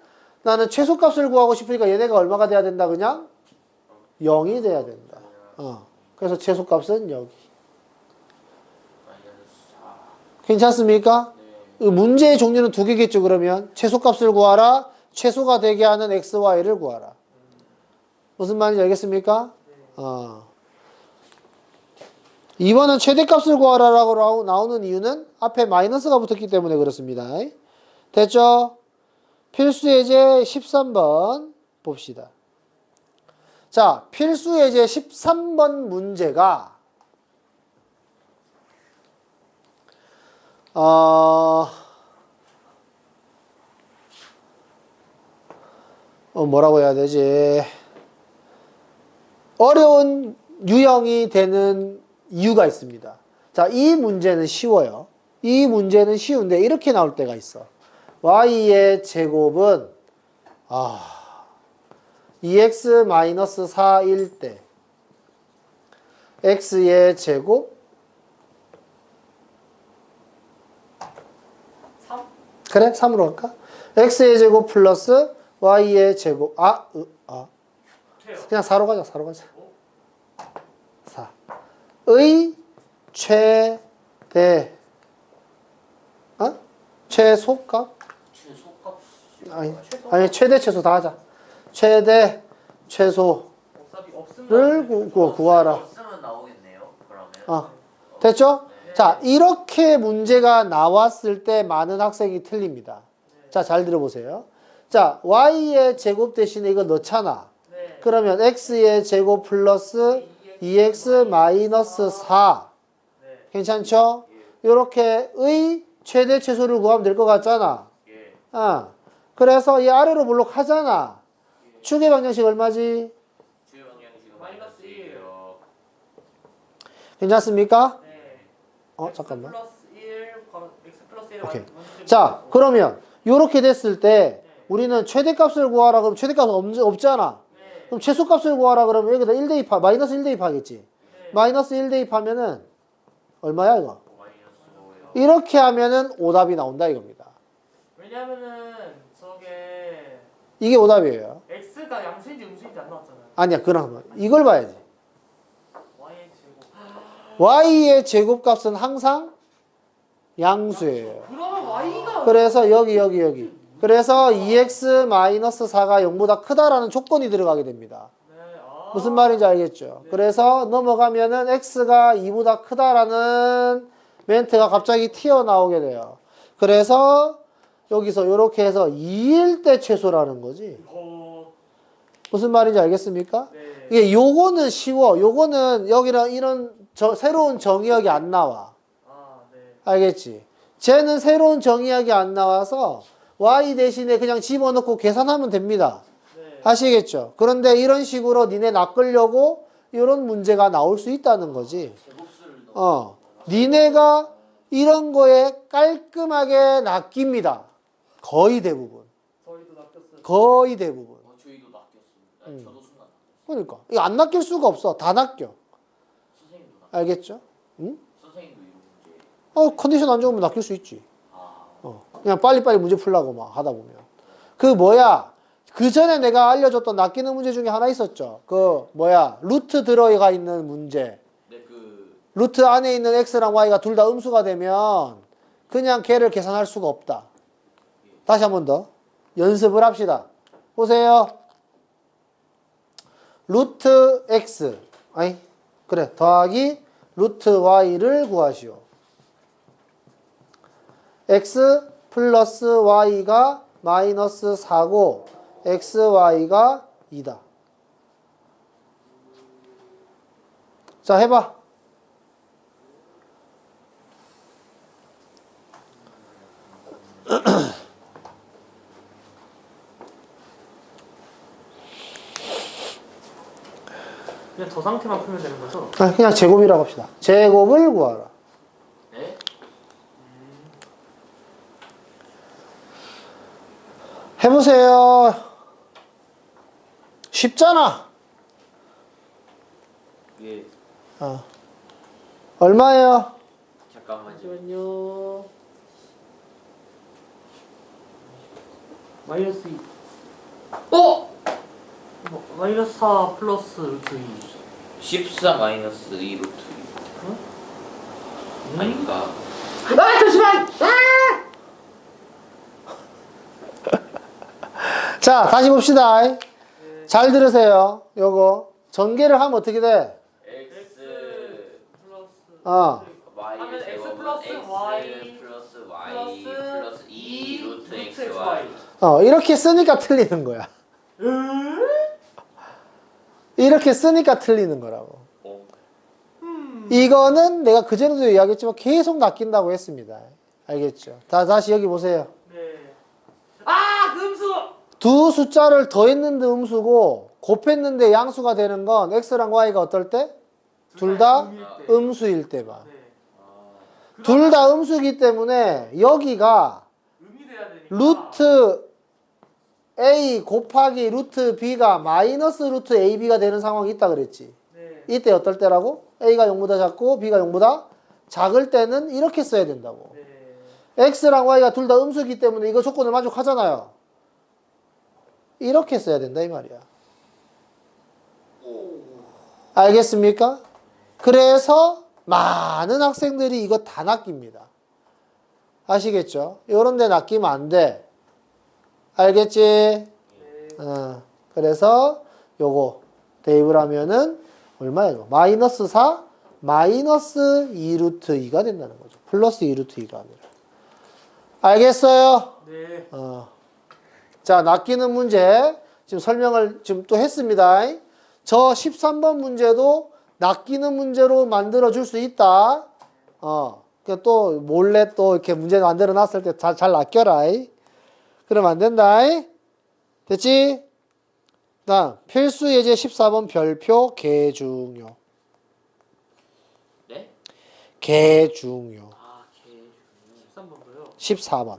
나는 최소값을 구하고 싶으니까 얘네가 얼마가 돼야 된다 그냥? 0이 돼야 된다. 그래서 최소값은 여기. 마이너스 4. 괜찮습니까? 네. 이 문제의 종류는 두 개겠죠. 그러면 최소값을 구하라. 최소가 되게 하는 x, y를 구하라. 무슨 말인지 알겠습니까? 2번은 최대값을 구하라라고 나오는 이유는 앞에 마이너스가 붙었기 때문에 그렇습니다. 됐죠? 필수예제 13번 봅시다. 자, 필수예제 13번 문제가 뭐라고 해야 되지? 어려운 유형이 되는 이유가 있습니다. 자, 이 문제는 쉬워요. 이 문제는 쉬운데 이렇게 나올 때가 있어. y의 제곱은 2x-4일 때 x의 제곱 3? 그래? 3으로 할까? x의 제곱 플러스 y의 제곱 그냥 4로 가자. 4로 가자. 4의 최대 최소값? 최소값. 아니 최대 최소 다 하자. 최대 최소를 없으면 구하라. 없으면 나오겠네요. 그러면. 됐죠? 자, 이렇게 문제가 나왔을 때 많은 학생이 틀립니다. 자, 잘 들어보세요. 자, y의 제곱 대신에 이거 넣잖아. 네. 그러면 x의 제곱 플러스 2x 마이너스 4. 네. 괜찮죠? 요렇게의 최대 최소를 구하면 될 것 같잖아. 예. 그래서 이 아래로 볼록 하잖아. 축의 방정식 얼마지? 주요 방향식은 마이너스 1이에요. 괜찮습니까? 네. 잠깐만. 플러스 1, x 플러스 1을 오케이. 자, 그러면 요렇게 됐을 때 우리는 최대값을 구하라 그러면 최대값 없잖아. 네. 그럼 최소값을 구하라 그러면 여기다 1 대입하, 마이너스 1 대입하겠지. 네. 마이너스 1 대입하면은 얼마야 이거? 마이너스 5요. 이렇게 하면은 오답이 나온다 이겁니다. 왜냐면은 저게 이게 오답이에요. x가 양수인지 음수인지 안 나왔잖아요. 아니야, 그럼 이걸 봐야지. y의 제곱. y의 제곱값은 항상 양수예요. 그러면 y가 그래서 여기. 그래서 2x-4가 0보다 크다라는 조건이 들어가게 됩니다. 네. 무슨 말인지 알겠죠? 그래서 넘어가면은 x가 2보다 크다라는 멘트가 갑자기 튀어나오게 돼요. 그래서 여기서 이렇게 해서 2일 때 최소라는 거지. 무슨 말인지 알겠습니까? 네. 이게 요거는 쉬워. 요거는 여기랑 이런 새로운 정의역이 안 나와. 네. 알겠지? 쟤는 새로운 정의역이 안 나와서 y 대신에 그냥 집어넣고 계산하면 됩니다. 네. 아시겠죠? 그런데 이런 식으로 니네 낚으려고 이런 문제가 나올 수 있다는 거지. 니네가 이런 거에 깔끔하게 낚입니다. 거의 대부분. 저희도 낚였어요. 거의 대부분. 저희도 낚였습니다. 저도 순간 낚였어요. 그러니까 이거 안 낚일 수가 없어. 다 낚여. 선생님도 알겠죠? 응? 선생님도 이런 문제. 컨디션 안 좋으면 낚일 수 있지. 그냥 빨리빨리 문제 풀라고 막 하다 보면. 그 전에 내가 알려줬던 낚이는 문제 중에 하나 있었죠. 루트 들어가 있는 문제. 네, 루트 안에 있는 x랑 y가 둘 다 음수가 되면 그냥 걔를 계산할 수가 없다. 다시 한 번 더 연습을 합시다. 보세요. 루트 x 더하기 루트 y를 구하시오. x 플러스 y가 마이너스 4고 xy가 2다. 자, 해봐. 그냥 저 상태만 풀면 되는 거죠? 아, 그냥 제곱이라고 합시다. 제곱을 구하라. 네? 해보세요. 쉽잖아. 예. 얼마예요? 잠깐만요. 잠시만요. 마이너스 2. 마이너스 4 플러스 루트 2. 14 마이너스 2 루트 2. 아닌가? 아, 잠시만! 자, 다시 봅시다. 잘 들으세요. 요거. 전개를 하면 어떻게 돼? x 플러스 y 하면 x 제곱은 플러스 x y 플러스 y 플러스 2 루트 xy. 이렇게 쓰니까 틀리는 거야. 이렇게 쓰니까 틀리는 거라고. 이거는 내가 그전에도 이야기했지만 계속 낚인다고 했습니다. 알겠죠? 다시 여기 보세요. 네. 아, 음수! 두 숫자를 더했는데 음수고 곱했는데 양수가 되는 건 x랑 y가 어떨 때? 둘 다 음수일 때만. 네. 둘 다 음수이기 때문에 여기가 음이 돼야 되니까. 루트 a 곱하기 루트 b가 마이너스 루트 ab가 되는 상황이 있다 그랬지. 네. 이때 어떨 때라고? a가 0보다 작고 b가 0보다 작을 때는 이렇게 써야 된다고. 네. x랑 y가 둘 다 음수이기 때문에 이거 조건을 만족하잖아요. 이렇게 써야 된다 이 말이야. 알겠습니까? 그래서 많은 학생들이 이거 다 낚입니다. 아시겠죠? 요런 데 낚이면 안 돼. 알겠지? 네. 그래서 요거 대입을 하면은 얼마예요? 마이너스 4 마이너스 2 루트 2가 된다는 거죠. 플러스 2 루트 2가 아니라. 알겠어요? 네. 자, 낚이는 문제 지금 설명을 지금 또 했습니다. 저 13번 문제도 낚이는 문제로 만들어 줄 수 있다. 또 몰래 또 이렇게 문제 만들어 놨을 때 잘 낚여라. 그러면 안 된다. 됐지? 다음 필수 예제 14번 별표 개중요. 네? 개중요. 아, 개 13번도요. 14번.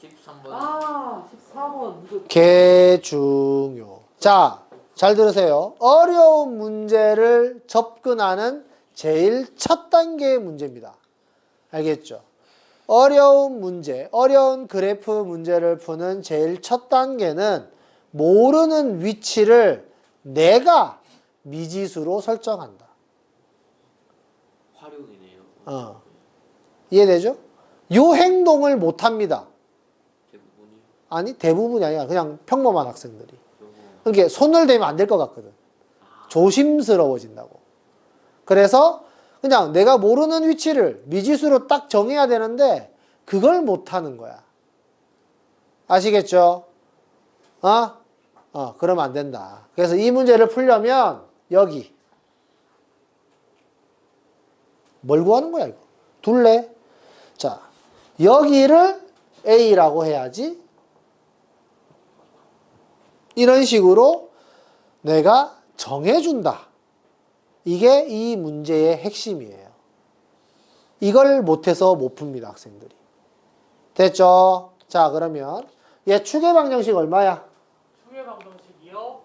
13번. 아, 14번. 이거 개중요. 자, 잘 들으세요. 어려운 문제를 접근하는 제일 첫 단계의 문제입니다. 알겠죠? 어려운 문제, 어려운 그래프 문제를 푸는 제일 첫 단계는 모르는 위치를 내가 미지수로 설정한다. 활용이네요. 이해되죠? 요 행동을 못합니다. 대부분이. 아니, 대부분이 아니라 그냥 평범한 학생들이. 그러니까 손을 대면 안 될 것 같거든. 조심스러워진다고. 그래서 그냥 내가 모르는 위치를 미지수로 딱 정해야 되는데 그걸 못하는 거야. 아시겠죠? 그러면 안 된다. 그래서 이 문제를 풀려면 여기 뭘 구하는 거야 이거? 둘레. 자, 여기를 A라고 해야지. 이런 식으로 내가 정해준다. 이게 이 문제의 핵심이에요. 이걸 못해서 못 풉니다, 학생들이. 됐죠? 자, 그러면 얘 추계 방정식 얼마야? 추계 방정식이요.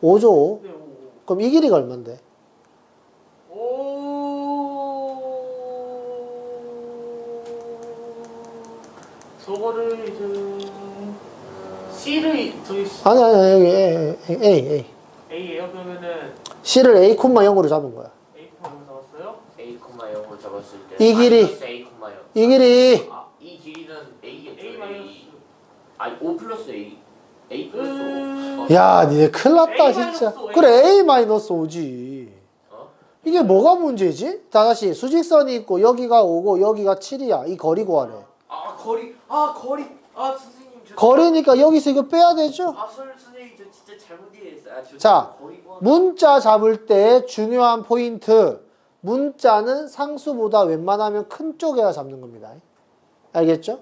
5죠. 네, 5. 그럼 이 길이가 얼만데? 저거를 이제 C를 저기 아니, 여기 A. A예요. 그러면은 C를 A, 0으로 잡은 거야. A 콤마 잡았어요? A, 0을 잡았을 때 이 길이. 마이너스 A, 0. 이 길이. 아, 이 길이는 A겠죠. A 마이너스. 아니, 5 플러스 A. A 플러스 5. 야, 니네 큰일 났다, A 진짜. 마이너스 오. 그래, A-5지. 이게 뭐가 문제지? 다시 수직선이 있고 여기가 5고 여기가 7이야. 이 거리 구하래. 아, 거리. 선생님 저. 거리니까 여기서 이거 빼야 되죠? 선생님 저 진짜 잘못 이해했어요. 저 자, 거리 구하는 문자 잡을 때 중요한 포인트. 문자는 상수보다 웬만하면 큰 쪽에다 잡는 겁니다. 알겠죠?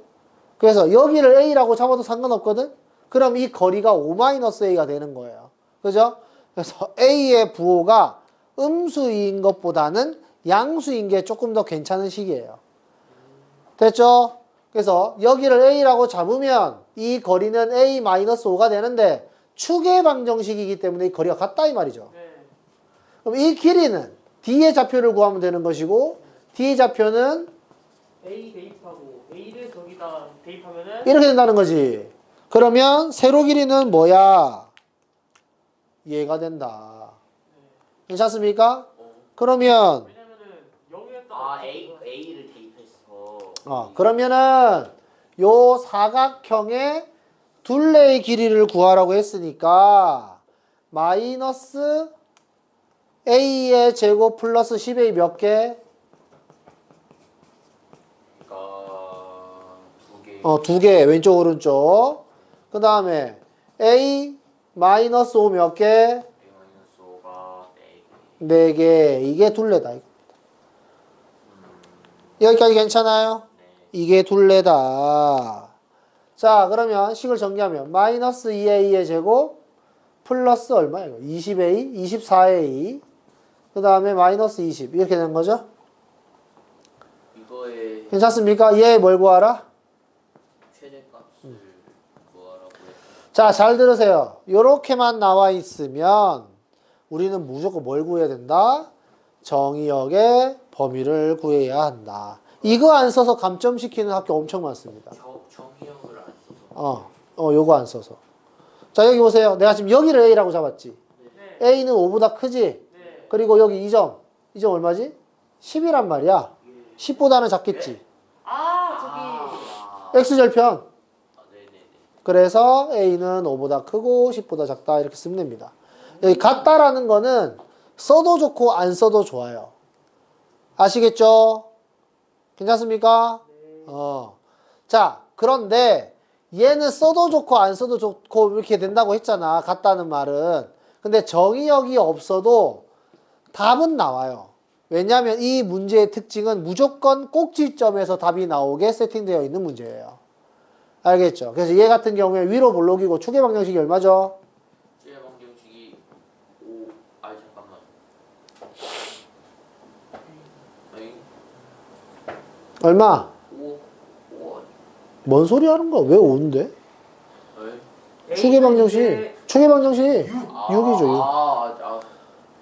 그래서 여기를 A라고 잡아도 상관없거든? 그럼 이 거리가 5-A가 되는 거예요. 그죠? 그래서 A의 부호가 음수인 것보다는 양수인 게 조금 더 괜찮은 식이에요. 됐죠? 그래서 여기를 A라고 잡으면 이 거리는 A-5가 되는데 축의 방정식이기 때문에 이 거리가 같다 이 말이죠. 네. 그럼 이 길이는 D의 좌표를 구하면 되는 것이고 D의 좌표는 A 대입하고 A를 저기다 대입하면은 이렇게 된다는 거지. 그러면 세로 길이는 뭐야? 이해가 된다. 괜찮습니까? 그러면 왜냐면은 0이었다. A를 대입했어. 그러면은 요 사각형의 둘레의 길이를 구하라고 했으니까 마이너스 A의 제곱 플러스 10A 몇 개? 그러니까 2개. 2개 왼쪽 오른쪽. 그 다음에 A 마이너스 5 몇 개? A-5가 4개. 4개. 이게 둘레다. 여기까지 괜찮아요? 네. 이게 둘레다. 자, 그러면 식을 전개하면 마이너스 2A의 제곱 플러스 얼마야 이거? 20A, 24A. 그 다음에 마이너스 20 이렇게 되는 거죠? 이거의 괜찮습니까? 얘 뭘 구하라? 최대값을 구하라고 했어. 자, 잘 들으세요. 요렇게만 나와 있으면 우리는 무조건 뭘 구해야 된다? 정의역의 범위를 구해야 한다. 이거 안 써서 감점시키는 학교 엄청 많습니다. 정의역을 안 써서. 요거 안 써서. 자, 여기 보세요. 내가 지금 여기를 A라고 잡았지. 네. A는 5보다 크지? 네. 그리고 여기 2점. 2점 얼마지? 10이란 말이야. 10보다는 작겠지. 저기 X절편. 네네네. 그래서 A는 5보다 크고 10보다 작다 이렇게 쓰면 됩니다. 여기 같다라는 거는 써도 좋고 안 써도 좋아요. 아시겠죠? 괜찮습니까? 자, 그런데 얘는 써도 좋고 안 써도 좋고 이렇게 된다고 했잖아. 같다는 말은. 근데 정의역이 없어도 답은 나와요. 왜냐하면 이 문제의 특징은 무조건 꼭지점에서 답이 나오게 세팅되어 있는 문제예요. 알겠죠? 그래서 얘 같은 경우에 위로 볼록이고 축의 방정식이 얼마죠? 축의 방정식이 5. 잠깐만. 아니 얼마? 5. 뭔 소리 하는 거야? 왜 5인데? 축의 방정식. 축의 방정식. 6이죠, 6.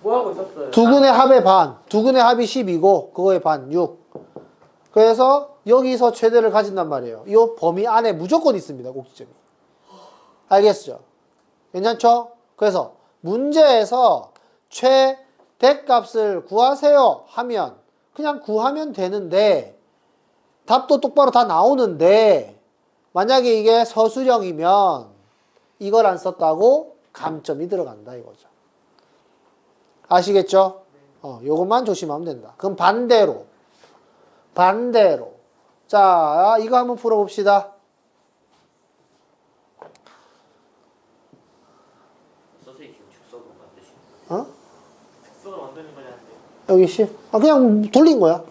뭐 하고 있었어요? 두근의 합의 반. 두근의 합이 10이고 그거의 반 6. 그래서 여기서 최대를 가진단 말이에요. 이 범위 안에 무조건 있습니다. 꼭지점이. 알겠죠? 괜찮죠? 그래서 문제에서 최대값을 구하세요 하면 그냥 구하면 되는데 답도 똑바로 다 나오는데 만약에 이게 서술형이면 이걸 안 썼다고 감점이 들어간다 이거죠. 아시겠죠? 요것만 조심하면 된다. 그럼 반대로. 자, 이거 한번 풀어봅시다. 선생님 지금 즉석으로 만드시는 거예요? 즉석으로 만드는 거냐는데. 여기 10. 그냥 돌린 거야.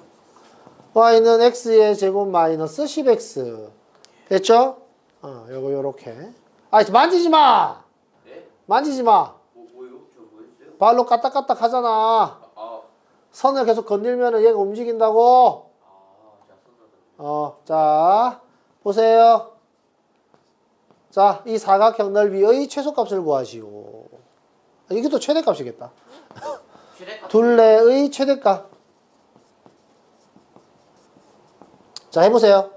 y는 x의 제곱 마이너스 10x. 됐죠? 요거 요렇게. 만지지 마! 네? 만지지 마! 뭐요? 저 뭐였어요? 발로 까딱까딱 하잖아. 선을 계속 건들면 얘가 움직인다고. 자, 보세요. 자, 이 사각형 넓이의 최소값을 구하시오. 이게 또 최대값이겠다. 최대값. 둘레의 최대값. 자, 해보세요.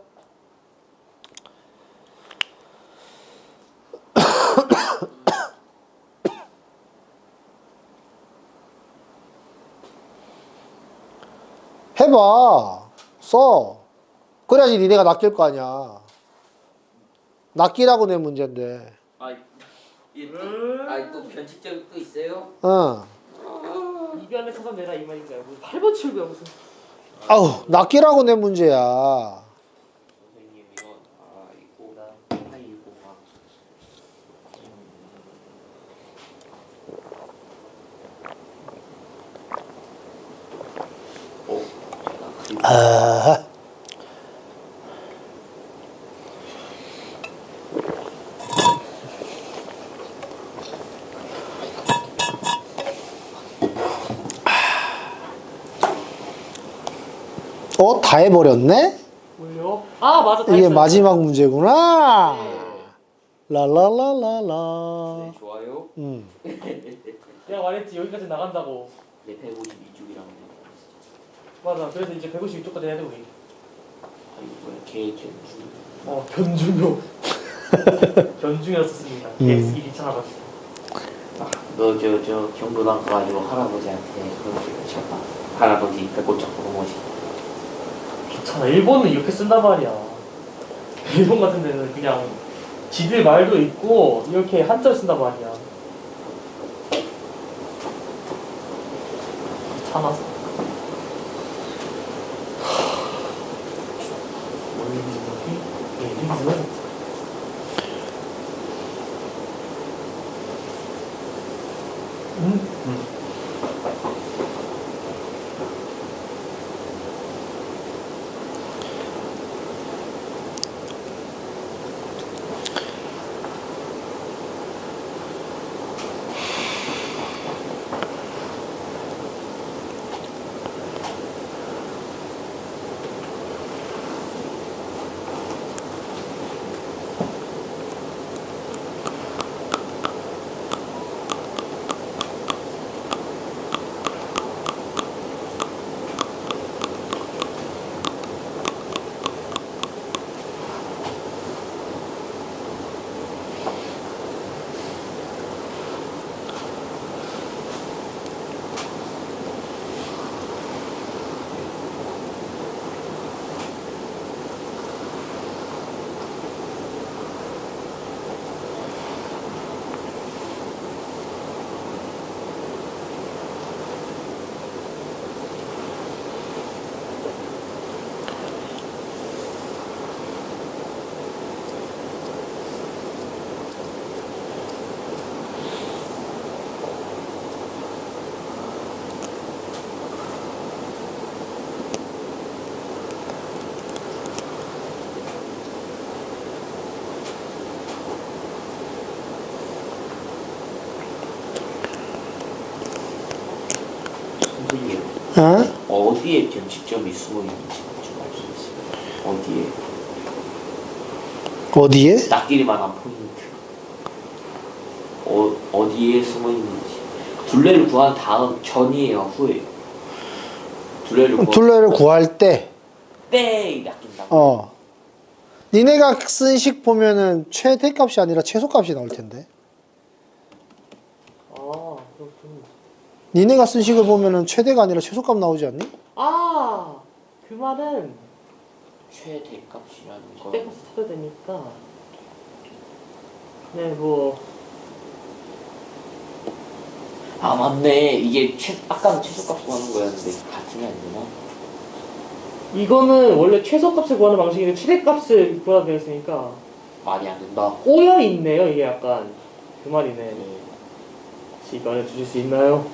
해봐. 써. 그래야지 니네가 낚일 거 아니야. 낚이라고 낸 문제인데. 또 변칙점이 또 있어요? 이변을 찾아내라 이 말인가요? 무슨 8번 출구야 무슨. 아우, 낚이라고 낸 문제야. 선생님 이거 아, 다 해버렸네? 올려. 아 맞아. 다 이게 했어요. 마지막 문제구나. 네, 랄랄랄랄라. 좋아요. 내가 말했지 여기까지 나간다고. 네, 152쪽이라고. 맞아. 그래서 이제 152쪽까지 해야 돼 우리. 아, 이거 뭐야, 개견주. 변중용. 변중이라 썼습니다. 계속 일이 찾아봤어. 너 경로당 가가지고 할아버지한테 그렇게 외쳤다. 할아버지 배꼽 잡고 넘어지. 괜찮아. 일본은 이렇게 쓴단 말이야. 일본 같은 데는 그냥 지들 말도 있고 이렇게 한자를 쓴단 말이야. 참아서. 리즈는 선생님, 어디에 변칙점이 숨어 있는지 좀 알 수 있어요? 어디에? 어디에? 낯길만한 포인트. 어디에 숨어 있는지. 둘레를 구한 다음 전이에요, 후에요? 둘레를 구할 때, 때 낚인다고. 니네가 쓴 식 보면은 최대값이 아니라 최소값이 나올 텐데. 아 그렇군. 니네가 쓴 식을 보면은 최대가 아니라 최소값 나오지 않니? 그 말은 최대값이라는 거. 때가서 찾아야 되니까. 네 뭐. 아 맞네. 이게 아까는 최소값 구하는 거였는데 같으면 안 되나? 이거는 원래 최소값을 구하는 방식인데 최대값을 구하라 되어 있으니까 말이 안 된다. 꼬여 있네요. 이게 약간 그 말이네. 혹시 이거 알려주실 수 있나요?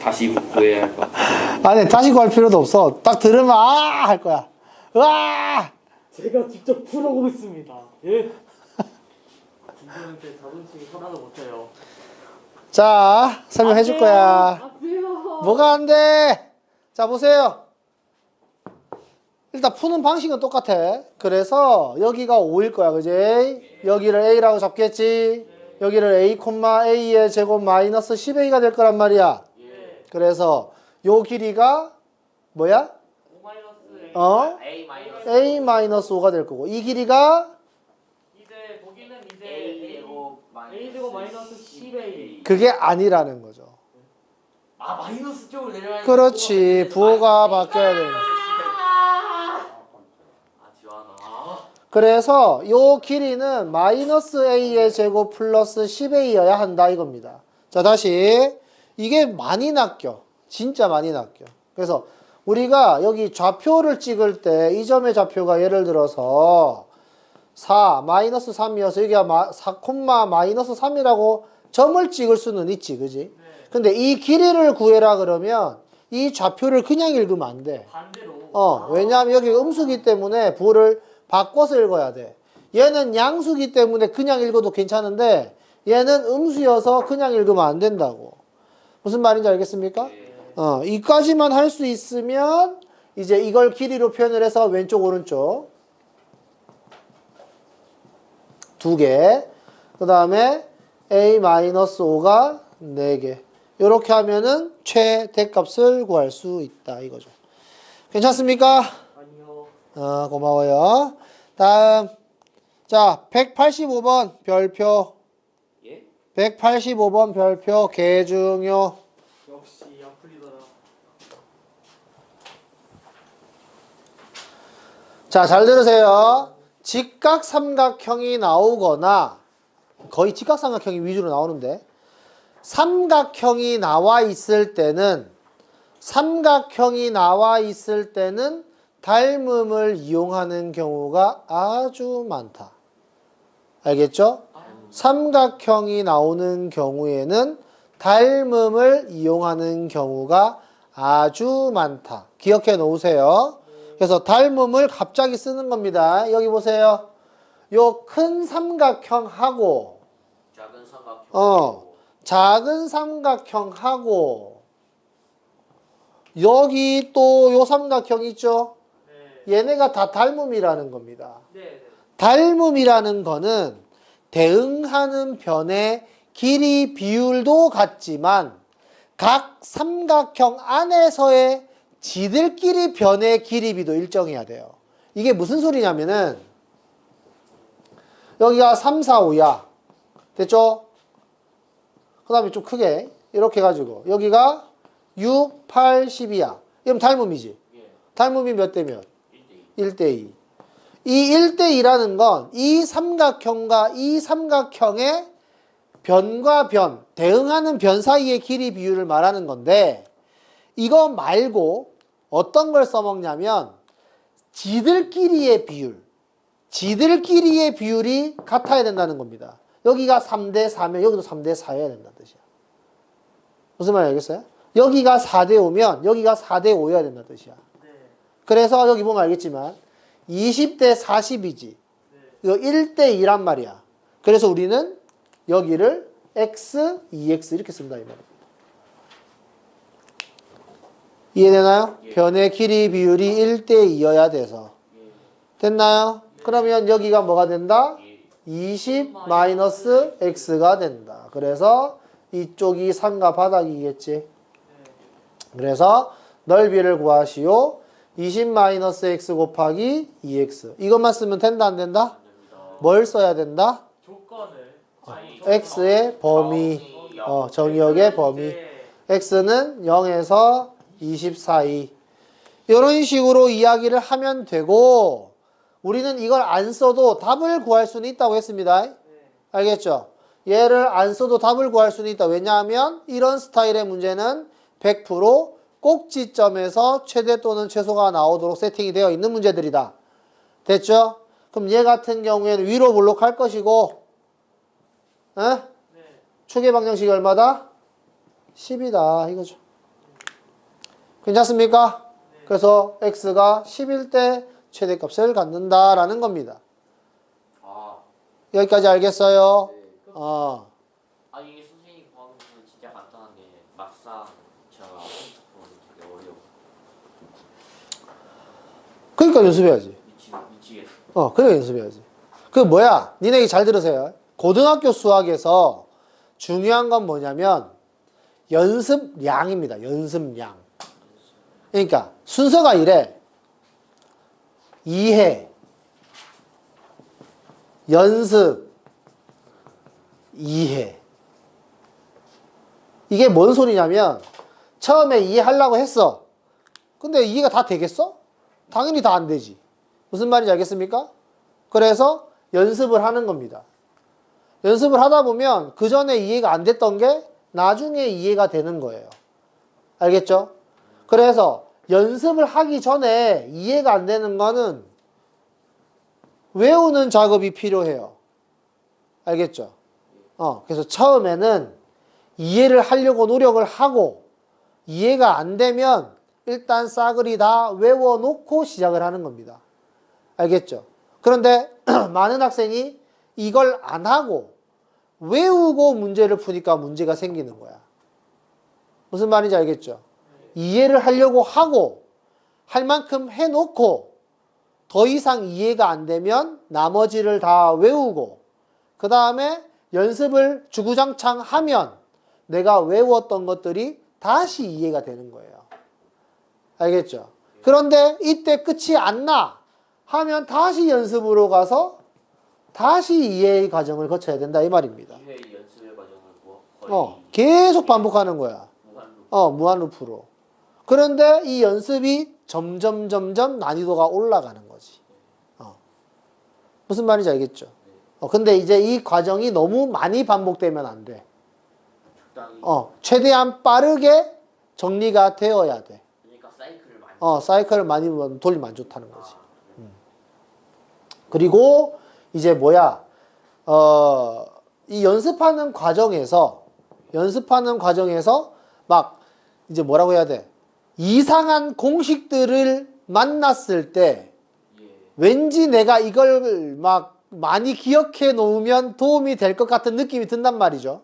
다시 구해야 할 것 같아. 아니, 다시 구할 필요도 없어. 딱 들으면, 할 거야. 으아! 제가 직접 풀어보겠습니다. 예. 분들은 제 자존심이 하나도 못해요. 자, 설명해 줄 거야. 안 돼요. 뭐가 안 돼? 자, 보세요. 일단 푸는 방식은 똑같아. 그래서 여기가 5일 거야, 그지? 여기를 A라고 잡겠지? 여기를 A, A의 제곱 마이너스 10A가 될 거란 말이야. 그래서 요 길이가 뭐야? 5 A 마이너스 A 마이너스 5가 될 거고, 이 길이가 이제 거기는 이제 A 제곱 A 제곱 마이너스 10A. 그게 아니라는 거죠. 아 마이너스 쪽으로 내려가니까 그렇지. 부호가 바뀌어야 되는 거죠. 아 지원아. 그래서 요 길이는 마이너스 A의 제곱 플러스 10A여야 한다 이겁니다. 자, 다시. 이게 많이 낚여. 진짜 많이 낚여. 그래서 우리가 여기 좌표를 찍을 때 이 점의 좌표가 예를 들어서 4, 마이너스 3이어서 여기가 4, 마이너스 3이라고 점을 찍을 수는 있지, 그지? 근데 이 길이를 구해라 그러면 이 좌표를 그냥 읽으면 안 돼. 반대로. 왜냐하면 여기 음수기 때문에 부호를 바꿔서 읽어야 돼. 얘는 양수기 때문에 그냥 읽어도 괜찮은데 얘는 음수여서 그냥 읽으면 안 된다고. 무슨 말인지 알겠습니까? 이까지만 할 수 있으면 이제 이걸 길이로 표현을 해서 왼쪽 오른쪽 2개, 그 다음에 a-5가 4개. 이렇게 하면은 최대값을 구할 수 있다 이거죠. 괜찮습니까? 아니요. 고마워요. 다음, 자 185번 별표. 예? 185번 별표 개중요. 역시 안 풀리더라. 자, 잘 들으세요. 직각삼각형이 나오거나 거의 직각삼각형이 위주로 나오는데 삼각형이 나와 있을 때는 닮음을 이용하는 경우가 아주 많다. 알겠죠? 삼각형이 나오는 경우에는 닮음을 이용하는 경우가 아주 많다. 기억해 놓으세요. 그래서 닮음을 갑자기 쓰는 겁니다. 여기 보세요. 요 큰 삼각형하고 작은 삼각형. 작은 삼각형하고 여기 또 요 삼각형 있죠? 네. 얘네가 다 닮음이라는 겁니다. 네. 닮음이라는 거는 대응하는 변의 길이 비율도 같지만 각 삼각형 안에서의 지들끼리 변의 길이비도 일정해야 돼요. 이게 무슨 소리냐면은 여기가 3, 4, 5야. 됐죠? 그 다음에 좀 크게 이렇게 해가지고 여기가 6, 8, 10이야. 이러면 닮음이지. 예. 닮음이 몇 대 몇? 1대2. 1대2. 이 1대2라는 건 이 삼각형과 이 삼각형의 변과 변, 대응하는 변 사이의 길이 비율을 말하는 건데 이거 말고 어떤 걸 써먹냐면 지들끼리의 비율이 같아야 된다는 겁니다. 여기가 3대 4면 여기도 3대 4여야 된다는 뜻이야. 무슨 말인지 알겠어요? 여기가 4대 5면 여기가 4대 5여야 된다는 뜻이야. 네. 그래서 여기 보면 알겠지만 20대 40이지. 이거 1대 2란 말이야. 그래서 우리는 여기를 x, 2x 이렇게 쓴다 이 말이야. 이해되나요? 예. 변의 길이 비율이 1대 2여야 돼서. 예. 됐나요? 그러면 여기가 뭐가 된다? 예. 20 마이너스 x가 된다. 그래서 이쪽이 상과 바닥이겠지. 그래서 넓이를 구하시오. 20 마이너스 x 곱하기 2x. 이것만 쓰면 된다 안 된다? 뭘 써야 된다? 조건을 x의 범위. 정의역의 범위. x는 0에서 20 사이. 이런 식으로 이야기를 하면 되고 우리는 이걸 안 써도 답을 구할 수는 있다고 했습니다. 알겠죠? 얘를 안 써도 답을 구할 수는 있다. 왜냐하면 이런 스타일의 문제는 100% 꼭지점에서 최대 또는 최소가 나오도록 세팅이 되어 있는 문제들이다. 됐죠? 그럼 얘 같은 경우에는 위로 볼록할 것이고 축의 방정식이 얼마다? 10이다 이거죠. 괜찮습니까? 그래서 x가 10일 때 최대값을 갖는다라는 겁니다. 아. 여기까지 알겠어요? 네. 아 이게 선생님 구하는 건 진짜 간단한데 막상 제가 보면 되게 어려워. 그러니까 연습해야지. 미치겠어. 그래 연습해야지. 그 뭐야? 니네 잘 들으세요. 고등학교 수학에서 중요한 건 뭐냐면 연습량입니다. 연습량. 그러니까 순서가 이래. 이해, 연습, 이해. 이게 뭔 소리냐면 처음에 이해하려고 했어. 근데 이해가 다 되겠어? 당연히 다 안 되지. 무슨 말인지 알겠습니까? 그래서 연습을 하는 겁니다. 연습을 하다 보면 그 전에 이해가 안 됐던 게 나중에 이해가 되는 거예요. 알겠죠? 그래서 연습을 하기 전에 이해가 안 되는 거는 외우는 작업이 필요해요. 알겠죠? 그래서 처음에는 이해를 하려고 노력을 하고 이해가 안 되면 일단 싸그리 다 외워놓고 시작을 하는 겁니다. 알겠죠? 그런데 많은 학생이 이걸 안 하고 외우고 문제를 푸니까 문제가 생기는 거야. 무슨 말인지 알겠죠? 이해를 하려고 하고 할 만큼 해놓고 더 이상 이해가 안 되면 나머지를 다 외우고 그 다음에 연습을 주구장창 하면 내가 외웠던 것들이 다시 이해가 되는 거예요. 알겠죠? 그런데 이때 끝이 안 나 하면 다시 연습으로 가서 다시 이해의 과정을 거쳐야 된다 이 말입니다. 이회 연습의 과정을 뭐 거의 계속 반복하는 거야. 무한로. 무한 루프로. 그런데 이 연습이 점점 난이도가 올라가는 거지. 무슨 말인지 알겠죠? 근데 이제 이 과정이 너무 많이 반복되면 안 돼. 적당히. 최대한 빠르게 정리가 되어야 돼. 그러니까 사이클을 많이. 사이클을 많이 돌리면 안 좋다는 거지. 그리고 이제 이 연습하는 과정에서 막 이제 뭐라고 해야 돼? 이상한 공식들을 만났을 때 예. 왠지 내가 이걸 막 많이 기억해 놓으면 도움이 될 것 같은 느낌이 든단 말이죠.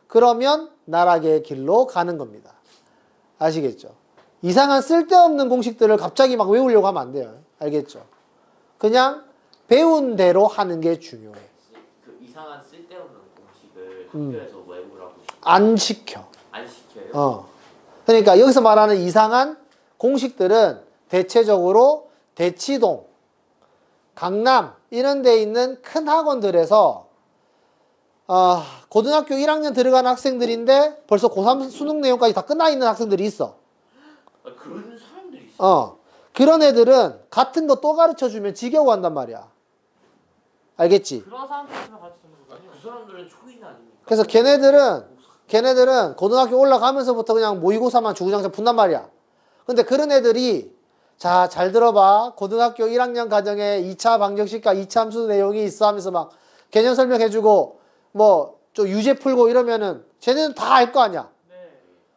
그러면 나락의 길로 가는 겁니다. 아시겠죠? 이상한 쓸데없는 공식들을 갑자기 막 외우려고 하면 안 돼요. 알겠죠? 그냥 배운 대로 하는 게 중요해. 그 이상한 쓸데없는 공식을 학교에서 외우라고 안 시켜. 안 시켜요. 그러니까 여기서 말하는 이상한 공식들은 대체적으로 대치동, 강남 이런 데 있는 큰 학원들에서 고등학교 1학년 들어가는 학생들인데 벌써 고3 수능 내용까지 다 끝나 있는 학생들이 있어. 그런 사람들이 있어. 그런 애들은 같은 거 또 가르쳐주면 지겨워한단 말이야. 알겠지? 그런 사람들한테 가르치는 거잖아요. 그 사람들은 초인 아닙니까? 그래서 걔네들은 고등학교 올라가면서부터 그냥 모의고사만 주구장창 푼단 말이야. 근데 그런 애들이 자, 잘 들어봐. 고등학교 1학년 과정에 2차 방정식과 2차 함수 내용이 있어 하면서 막 개념 설명해주고 뭐 좀 유제 풀고 이러면은 쟤네는 다 알 거 아니야. 네.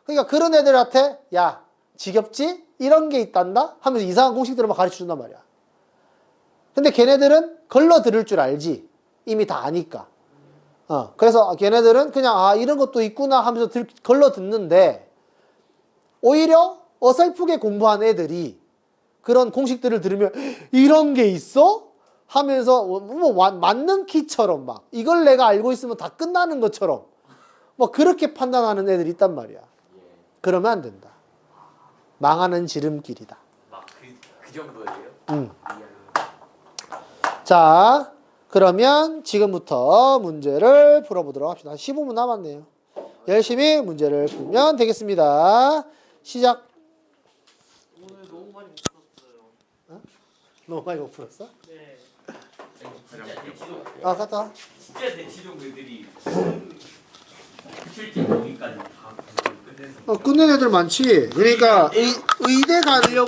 그러니까 그런 애들한테 야, 지겹지? 이런 게 있단다? 하면서 이상한 공식들을 막 가르쳐준단 말이야. 근데 걔네들은 걸러 들을 줄 알지. 이미 다 아니까. 그래서 걔네들은 그냥 이런 것도 있구나 하면서 걸러 듣는데 오히려 어설프게 공부한 애들이 그런 공식들을 들으면 이런 게 있어? 하면서 뭐 맞는 키처럼 막 이걸 내가 알고 있으면 다 끝나는 것처럼 뭐 그렇게 판단하는 애들이 있단 말이야. 그러면 안 된다. 망하는 지름길이다. 막 그 정도예요? 자, 그러면 지금부터 문제를 풀어보도록 합시다. 15분 남았네요. 열심히 문제를 풀면 되겠습니다. 시작. 오늘 너무 많이 못 풀었어요. 너무 많이 못 풀었어? 네. 진짜 대치동. 갔다 와. 진짜 대치동 애들이 실제 거기까지 다 끝내서. 끝낸 애들 많지. 그러니까 의대 가려고